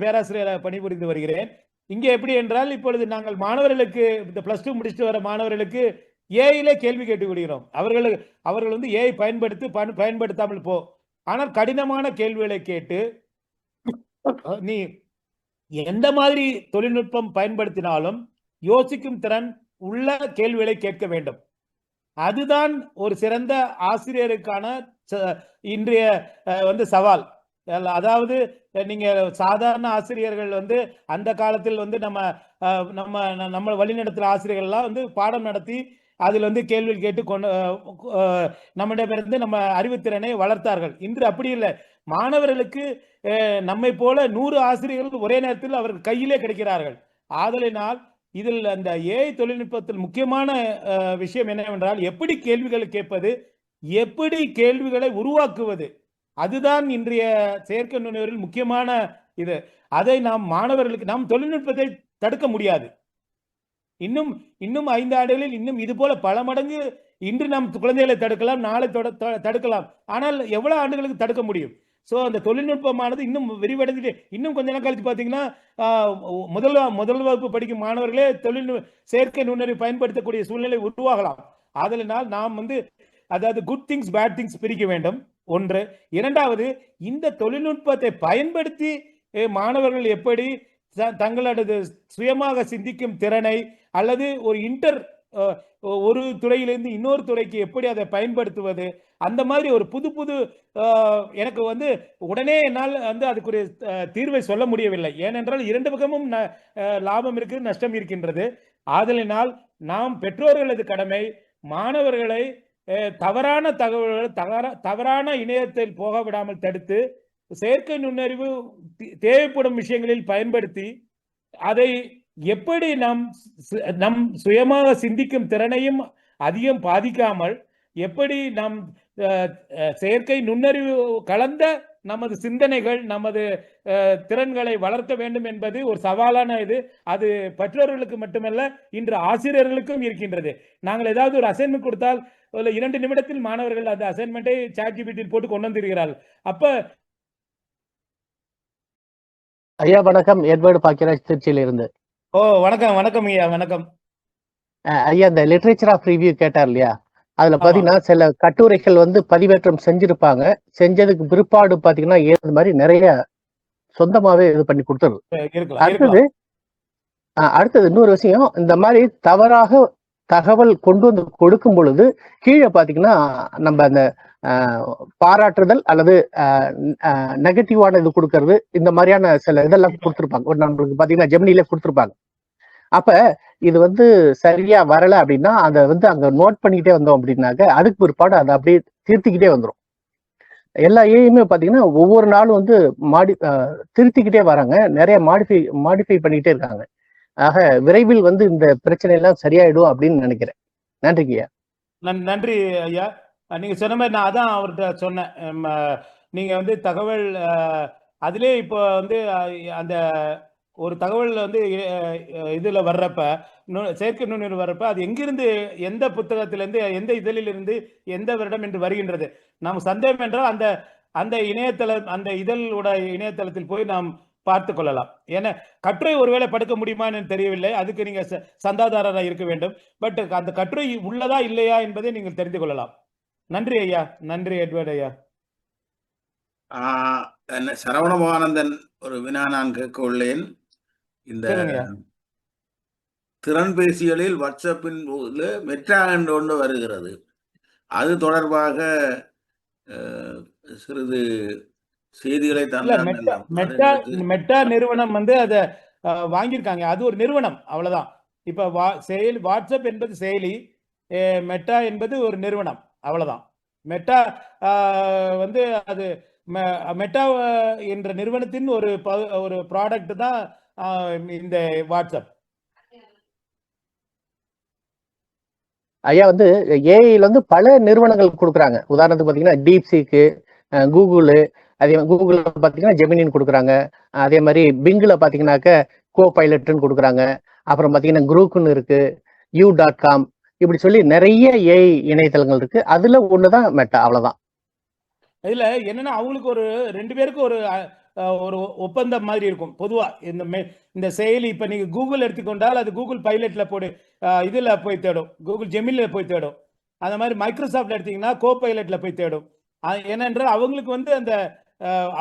பேராசிரியராக பணிபுரிந்து வருகிறேன். இங்க எப்படி என்றால், இப்பொழுது நாங்கள் மாணவர்களுக்கு இந்த +2 முடிச்சுட்டு வர மாணவர்களுக்கு ஏஐல கேள்வி கேட்டு விடுகிறோம். அவர்கள் ஏஐ பயன்படுத்தாமல் போ, ஆனால் கடினமான கேள்விகளை கேட்டு நீ எந்த மாதிரி தொழில்நுட்பம் பயன்படுத்தினாலும் யோசிக்கும் திறன் உள்ள கேள்விகளை கேட்க வேண்டும். அதுதான் ஒரு சிறந்த ஆசிரியருக்கான இன்றைய சவால். அதாவது நீங்க சாதாரண ஆசிரியர்கள் அந்த காலத்தில் நம்ம வழிநடத்துற ஆசிரியர்கள்லாம் பாடம் நடத்தி அதில் கேள்வி கேட்டு நம்மிடமிருந்து நம்ம அறிவுத்திறனை வளர்த்தார்கள். இன்று அப்படி இல்லை. மாணவர்களுக்கு நம்மை போல 100 ஆசிரியர்கள் ஒரே நேரத்தில் அவர்கள் கையிலே கிடைக்கிறார்கள். ஆதலினால் இதில் அந்த ஏஐ தொழில்நுட்பத்தில் முக்கியமான விஷயம் என்னவென்றால், எப்படி கேள்விகளை கேட்பது, எப்படி கேள்விகளை உருவாக்குவது, அதுதான் இன்றைய செயற்கை நுண்ணறிவில் முக்கியமான இது. அதை நாம் தொழில்நுட்பத்தை தடுக்க முடியாது. இன்னும் 5 ஆண்டுகளில் இன்னும் இது போல பல மடங்கு இன்று நாம் குழந்தைகளை தடுக்கலாம், நாளை தடுக்கலாம். ஆனால் எவ்வளவு ஆண்டுகளுக்கு தடுக்க முடியும்? ஸோ அந்த தொழில்நுட்பமானது இன்னும் விரிவடைந்து, இன்னும் கொஞ்ச நாள் கழிச்சு பார்த்தீங்கன்னா முதல் வகுப்பு படிக்கும் மாணவர்களே செயற்கை நுண்ணறிவு பயன்படுத்தக்கூடிய சூழ்நிலை உருவாகலாம். அதனால் நாம் அதாவது குட் திங்ஸ் பேட் திங்ஸ் பிரிக்க வேண்டும். ஒன்று. இரண்டாவது, இந்த தொழில்நுட்பத்தை பயன்படுத்தி மாணவர்கள் எப்படி தங்களது சுயமாக சிந்திக்கும் திறனை அல்லது ஒரு துறையிலிருந்து இன்னொரு துறைக்கு எப்படி அதை பயன்படுத்துவது, அந்த மாதிரி ஒரு புது எனக்கு உடனே என்னால் அதுக்கு தீர்வை சொல்ல முடியவில்லை. ஏனென்றால் 2 பக்கமும் லாபம் இருக்கு, நஷ்டம் இருக்கின்றது. ஆதலினால் நாம் பெற்றோர்களது கடமை மாணவர்களை தவறான தகவல்கள், தவறான இணையத்தில் போக விடாமல் தடுத்து, செயற்கை நுண்ணறிவு தேவைப்படும் விஷயங்களில் பயன்படுத்தி அதை எப்படி நம் சுயமாக சிந்திக்கும் திறனையும் அதிகம் பாதிக்காமல், எப்படி நம் செயற்கை நுண்ணறிவு கலந்த நமது சிந்தனைகள், நமது திறன்களை வளர்க்க வேண்டும் என்பது ஒரு சவாலான இது. அது பெற்றோர்களுக்கு மட்டுமல்ல, இன்று ஆசிரியர்களுக்கும் இருக்கின்றது. நாங்கள் ஏதாவது ஒரு அசைன்மெண்ட் கொடுத்தால் 2 நிமிடத்தில் மாணவர்கள் அந்த அசைன்மெண்ட்டை ChatGPT போட்டு கொண்டு வந்திருக்கிறார்கள். அப்ப ஐயா வணக்கம். எட்வர்டு பாக்கியராஜ், திருச்சியில இருந்து. வணக்கம் ஐயா. வணக்கம் ஐயா. இந்த லிட்ரேச்சர் ஆஃப் ரிவ்யூ கேட்டார் இல்லையா, அதுல பாத்தீங்கன்னா சில கட்டுரைகள் பதிவேற்றம் செஞ்சிருப்பாங்க. செஞ்சதுக்கு பிற்பாடு பாத்தீங்கன்னா ஏது மாதிரி நிறைய சொந்தமாவே இது பண்ணி கொடுத்துருது. அடுத்தது இன்னொரு விஷயம், இந்த மாதிரி தவறாக தகவல் கொண்டு வந்து கொடுக்கும் பொழுது கீழே பாத்தீங்கன்னா நம்ம அந்த பாராட்டுதல் அல்லது நெகட்டிவான இது கொடுக்கறது, இந்த மாதிரியான சில இதெல்லாம் கொடுத்துருப்பாங்க. ஒரு நம்மளுக்கு பாத்தீங்கன்னா ஜெமினில கொடுத்துருப்பாங்க. அப்ப இது சரியா வரல அப்படின்னா அதை அங்க நோட் பண்ணிக்கிட்டே வந்தோம் அப்படின்னாக்க அதுக்கு பிற்பாடு அதை அப்படியே திருத்திக்கிட்டே வந்துடும். எல்லா ஏயுமே பாத்தீங்கன்னா ஒவ்வொரு நாளும் திருத்திக்கிட்டே வராங்க, நிறைய மாடிஃபை பண்ணிக்கிட்டே இருக்காங்க. ஆக விரைவில் இந்த பிரச்சனை எல்லாம் சரியாயிடும் அப்படின்னு நினைக்கிறேன். நன்றிங்கய்யா. நன்றி ஐயா. நீங்க சொன்ன மாதிரி நான் அதான் அவர்கிட்ட சொன்னேன். நீங்க வந்து தகவல் அதிலே இப்போ வந்து அந்த ஒரு தகவல் வந்து இதுல வர்றப்ப செயற்கை நுண்ணறிவு வர்றப்ப அது எங்கிருந்து, எந்த புத்தகத்திலிருந்து, எந்த இதழிலிருந்து, எந்த வருடம் என்று வருகின்றது. நாம் சந்தேகம் என்றால் அந்த அந்த அந்த இதழோட இணையதளத்தில் போய் நாம் பார்த்து கொள்ளலாம். ஏன்னா கட்டுரை ஒருவேளை படுக்க முடியுமான்னு தெரியவில்லை. அதுக்கு நீங்க சந்தாதாரராக இருக்க வேண்டும். பட் அந்த கட்டுரை உள்ளதா இல்லையா என்பதை நீங்கள் தெரிந்து கொள்ளலாம். நன்றி ஐயா. நன்றி எட்வர்ட் ஐயா. சரவணமானந்தன் ஒரு வினா நான் கேட்க உள்ளேன். இந்த திறன்பேசிகளில் வாட்ஸ்அப்பின் போது மெட்டா என்று ஒன்று வருகிறது. அது தொடர்பாக சிறிது செய்திகளை மெட்டா நிறுவனம் வந்து அதை வாங்கியிருக்காங்க. அது ஒரு நிறுவனம், அவ்வளவுதான். இப்ப வாட்ஸ்அப் என்பது செயலி, மெட்டா என்பது ஒரு நிறுவனம், அவ்வளவுதான். மெட்டா வந்து அது மெட்டா என்ற நிறுவனத்தின் ஒரு ப்ராடக்ட் தான் இந்த வாட்ஸ்அப். ஐயா வந்து ஏஐல வந்து பல நிறுவனங்கள் கொடுக்குறாங்க. உதாரணத்துக்கு பாத்தீங்கன்னா டீப்சீக்கு, கூகுள், அதே கூகுள் பாத்தீங்கன்னா ஜெமினின்னு கொடுக்குறாங்க. அதே மாதிரி பிங்ல பாத்தீங்கன்னாக்க கோ பைலட்னு கொடுக்குறாங்க. அப்புறம் பாத்தீங்கன்னா குரூக்குன்னு இருக்கு, u.com, இப்படி சொல்லி நிறைய ஏஐ இணையதளங்கள் இருக்கு. அதுல ஒண்ணுதான் மெட்டா, அவ்வளவுதான். இதுல என்னன்னா அவங்களுக்கு ஒரு 2 பேருக்கு ஒரு ஒப்பந்தம் மாதிரி இருக்கும். பொதுவா இந்த செயலி இப்ப நீங்க கூகுள் எடுத்துக்கொண்டால் அது கூகுள் பைலட்ல போடு, இதுல போய் தேடும், கூகுள் ஜெமினில போய் தேடும். அந்த மாதிரி மைக்ரோசாஃப்ட் எடுத்தீங்கன்னா கோ பைலட்ல போய் தேடும். ஏனென்றால் அவங்களுக்கு வந்து அந்த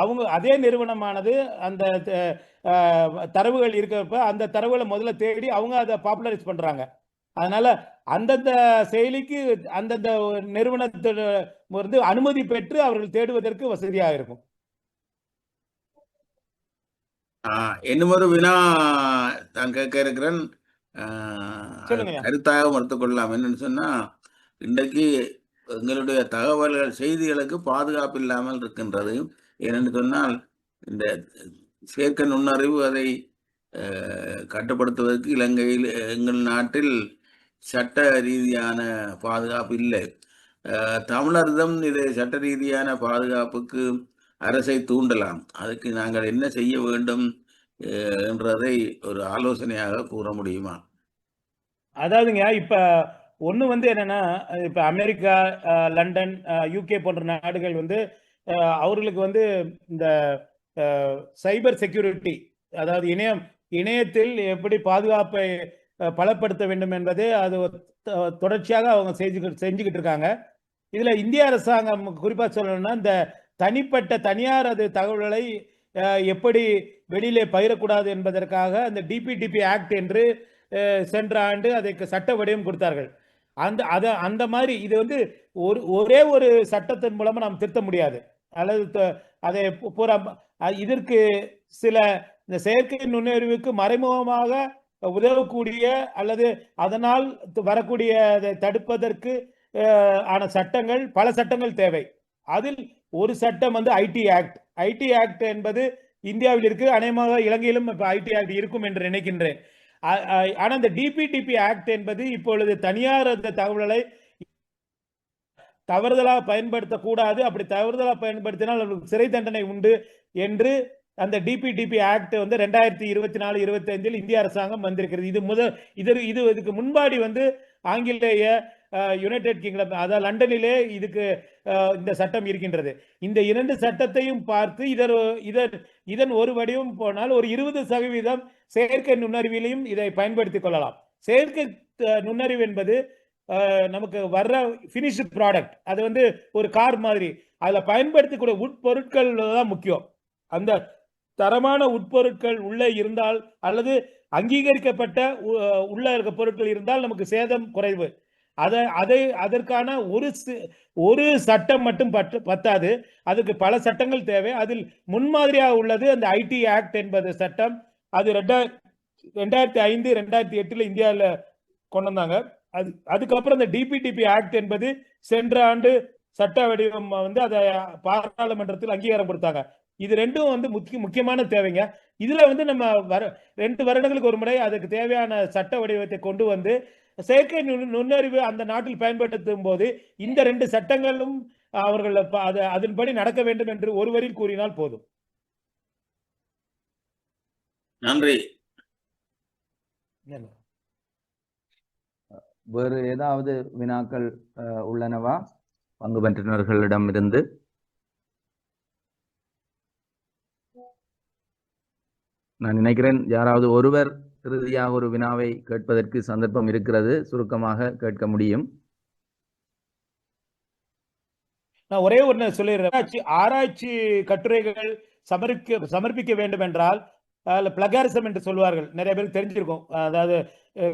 அவங்க அதே நிறுவனமானது அந்த தரவுகள் இருக்கிறப்ப அந்த தரவுகளை முதல்ல தேடி அவங்க அதை பாப்புலரைஸ் பண்றாங்க. அதனால அந்தந்த செயலிக்கு அந்தந்த நிறுவனத்தோட வந்து அனுமதி பெற்று அவர்கள் தேடுவதற்கு வசதியாக இருக்கும். இன்னும் ஒரு வினா நான் கேட்க இருக்கிறேன். கருத்தாக மறுத்துக் கொள்ளலாம். என்னன்னு சொன்னா, இன்றைக்கு எங்களுடைய தகவல்கள், செய்திகளுக்கு பாதுகாப்பு இல்லாமல் இருக்கின்றது. ஏனென்று சொன்னால், இந்த செயற்கை நுண்ணறிவு அதை கட்டுப்படுத்துவதற்கு இலங்கையில், எங்கள் நாட்டில் சட்ட ரீதியான பாதுகாப்பு இல்லை. தமிழர்தம் இதை சட்ட ரீதியான பாதுகாப்புக்கு அரசை தூண்டலாம். அதுக்கு நாங்கள் என்ன செய்ய வேண்டும் என்றதை ஒரு ஆலோசனையாக கூற முடியுமா? அதாவதுங்க, இப்ப ஒண்ணு வந்து என்னன்னா, இப்ப அமெரிக்கா, லண்டன், யூகே போன்ற நாடுகள் வந்து அவர்களுக்கு வந்து இந்த சைபர் செக்யூரிட்டி, அதாவது இணையத்தில் எப்படி பாதுகாப்பை பலப்படுத்த வேண்டும் என்பதை அது தொடர்ச்சியாக அவங்க செஞ்சுக்கிட்டு இருக்காங்க. இதுல இந்திய அரசாங்கம் குறிப்பா சொல்லணும்னா, இந்த தனிப்பட்ட தனியார் தகவல்களை எப்படி வெளியிலே பகிரக்கூடாது என்பதற்காக அந்த டிபிடிபி ஆக்ட் என்று சென்ற ஆண்டு அதற்கு சட்ட வடிவம் கொடுத்தார்கள். அந்த மாதிரி இது வந்து ஒரே ஒரு சட்டத்தின் மூலமா நாம் திருத்த முடியாது. அல்லது அதை பூரா இதற்கு சில இந்த செயற்கை நுண்ணறிவுக்கு மறைமுகமாக உதவக்கூடிய அல்லது அதனால் வரக்கூடிய அதை தடுப்பதற்கு ஆன சட்டங்கள், பல சட்டங்கள் தேவை. அதில் ஒரு சட்டம் வந்து ஐடி ஆக்ட். ஐடி ஆக்ட் என்பது இந்தியாவில் இருக்கு, அநேகமாக இலங்கையிலும் ஐடி ஆக்ட் இருக்கும் என்று நினைக்கின்றேன். ஆனா இந்த டிபிடிபி ஆக்ட் என்பது இப்பொழுது தனியார் அந்த தகவல்களை தவறுதலாக பயன்படுத்தக்கூடாது, அப்படி தவறுதலாக பயன்படுத்தினால் அவர்களுக்கு சிறை தண்டனை உண்டு என்று அந்த டிபிடிபி ஆக்ட் வந்து 2024-25 இந்திய அரசாங்கம் வந்திருக்கிறது. இதுக்கு முன்பாடி வந்து ஆங்கிலேய யுனைடெட் கிங்டம், அதாவது லண்டனிலே இதுக்கு இந்த சட்டம் இருக்கின்றது. இந்த 2 சட்டத்தையும் பார்த்து இதன் ஒரு வடிவம் போனால் ஒரு 20% செயற்கை நுண்ணறிவிலையும் இதை பயன்படுத்திக் கொள்ளலாம். செயற்கை நுண்ணறிவு என்பது நமக்கு வர்ற பினிஷ்டு ப்ராடக்ட், அது வந்து ஒரு கார் மாதிரி, அதுல பயன்படுத்தக்கூடிய உட்பொருட்கள் தான் முக்கியம். அந்த தரமான உட்பொருட்கள் உள்ளே இருந்தால் அல்லது அங்கீகரிக்கப்பட்ட உள்ள இருக்க பொருட்கள் இருந்தால் நமக்கு சேதம் குறைவு. அதற்கான ஒரு சட்டம் மட்டும் பத்தாது, அதுக்கு பல சட்டங்கள் தேவை. அதில் முன்மாதிரியாக உள்ளது அந்த ஐடி ஆக்ட் என்பது சட்டம். அது 2005-2008 இந்தியாவில் கொண்டு வந்தாங்க. அதுக்கப்புறம் இந்த டிபிடிபி ஆக்ட் என்பது சென்ற ஆண்டு சட்ட வடிவம் வந்து அதை பாராளுமன்றத்தில் அங்கீகாரம் கொடுத்தாங்க. இது ரெண்டும் வந்து முக்கியமான தேவைங்க. இதுல வந்து நம்ம 2 வருடங்களுக்கு ஒரு முறை அதுக்கு தேவையான சட்ட வடிவத்தை கொண்டு வந்து செயற்கை நுண்ணறிவு அந்த நாட்டில் பயன்படுத்தும் போது இந்த 2 சட்டங்களும் அவர்கள் அதன்படி நடக்க வேண்டும் என்று ஒருவரில் கூறினால் போதும். நன்றி. வேறு ஏதாவது வினாக்கள் உள்ளனவா பங்கு பெற்றினர்களிடமிருந்து? நான் நினைக்கிறேன் யாராவது ஒருவர் இறுதியாக ஒரு வினாவை கேட்பதற்கு சந்தர்ப்பம் இருக்கிறது. சுருக்கமாக கேட்க முடியும். நான் ஒரே ஒன்று சொல்லிடுறேன். ஆராய்ச்சி கட்டுரைகள் சமர்ப்பிக்க வேண்டும் என்றால் பிளகாரிசம் என்று சொல்வார்கள். நிறைய பேருக்கு தெரிஞ்சிருக்கும். அதாவது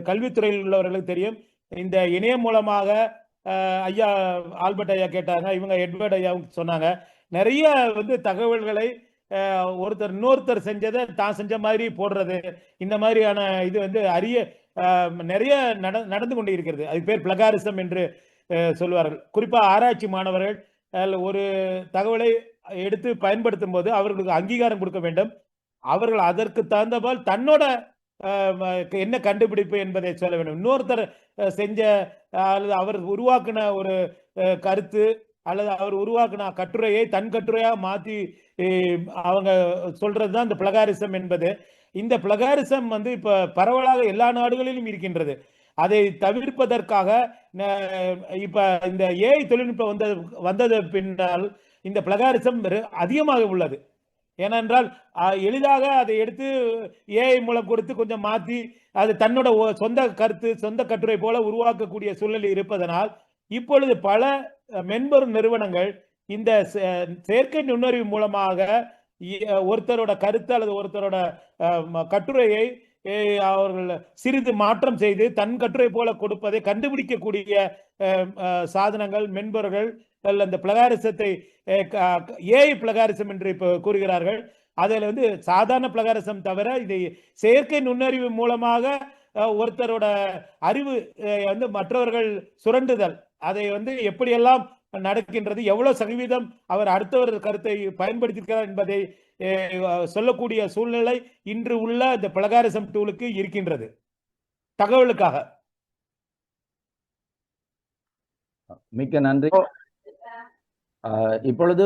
கல்வித்துறையில் உள்ளவர்களுக்கு தெரியும். இந்த இணையம் மூலமாக ஐயா ஆல்பர்ட் ஐயா கேட்டாங்க, இவங்க எட்வர்ட் ஐயா சொன்னாங்க. நிறைய தகவல்களை இன்னொருத்தர் செஞ்சதை தான் செஞ்ச மாதிரி போடுறது, இந்த மாதிரியான இது அரிய நிறைய நடந்து கொண்டு இருக்கிறது. அது பேர் பிளகாரிசம் என்று சொல்வார்கள். குறிப்பா ஆராய்ச்சி மாணவர்கள் ஒரு தகவலை எடுத்து பயன்படுத்தும் போது அவர்களுக்கு அங்கீகாரம் கொடுக்க வேண்டும். அவர்கள் அதற்கு தகுந்தபால் தன்னோட என்ன கண்டுபிடிப்பு என்பதை சொல்ல வேண்டும். இன்னொருத்தர் செஞ்ச அல்லது அவர் உருவாக்கின ஒரு கருத்து அல்லது அவர் உருவாக்கின கட்டுரையை தன் கட்டுரையா மாத்தி அவங்க சொல்றதுதான் இந்த பிளகாரிசம் என்பது. இந்த பிளகாரிசம் இப்ப பரவலாக எல்லா நாடுகளிலும் இருக்கின்றது. அதை தவிர்ப்பதற்காக இப்ப இந்த ஏஐ தொழில்நுட்பம் வந்தது பின்னால் இந்த பிளகாரிசம் அதிகமாக உள்ளது. ஏனென்றால் எளிதாக அதை எடுத்து ஏஐ மூலம் கொடுத்து கொஞ்சம் மாற்றி அது தன்னோட சொந்த கருத்து சொந்த கட்டுரை போல உருவாக்கக்கூடிய சூழல் இருப்பதனால் இப்பொழுது பல மென்பொருள் நிறுவனங்கள் இந்த செயற்கை நுண்ணறிவு மூலமாக ஒருத்தரோட கருத்து அல்லது ஒருத்தரோட கட்டுரையை அவர்கள் சிறிது மாற்றம் செய்து தன் கட்டுரை போல கொடுப்பதை கண்டுபிடிக்கக்கூடிய சாதனங்கள் மென்பொருள்கள் அந்த பிளகாரிசத்தை ஏஐ பிளகாரிசம் என்று இப்போ கூறுகிறார்கள். அதில் சாதாரண பிளகாரிசம் தவிர இது செயற்கை நுண்ணறிவு மூலமாக ஒருத்தரோட அறிவு மற்றவர்கள் சுரண்டுதல் அதை எப்படியெல்லாம் நடக்கின்றது, எவ்வளவு சதவீதம் அவர் அடுத்தவர் கருத்தை பயன்படுத்தியிருக்கிறார் என்பதை சொல்லக்கூடிய சூழ்நிலை இன்று உள்ள இந்த பிளகாரிசம் டூலுக்கு இருக்கின்றது. தகவலுக்காக மிக்க நன்றி. இப்பொழுது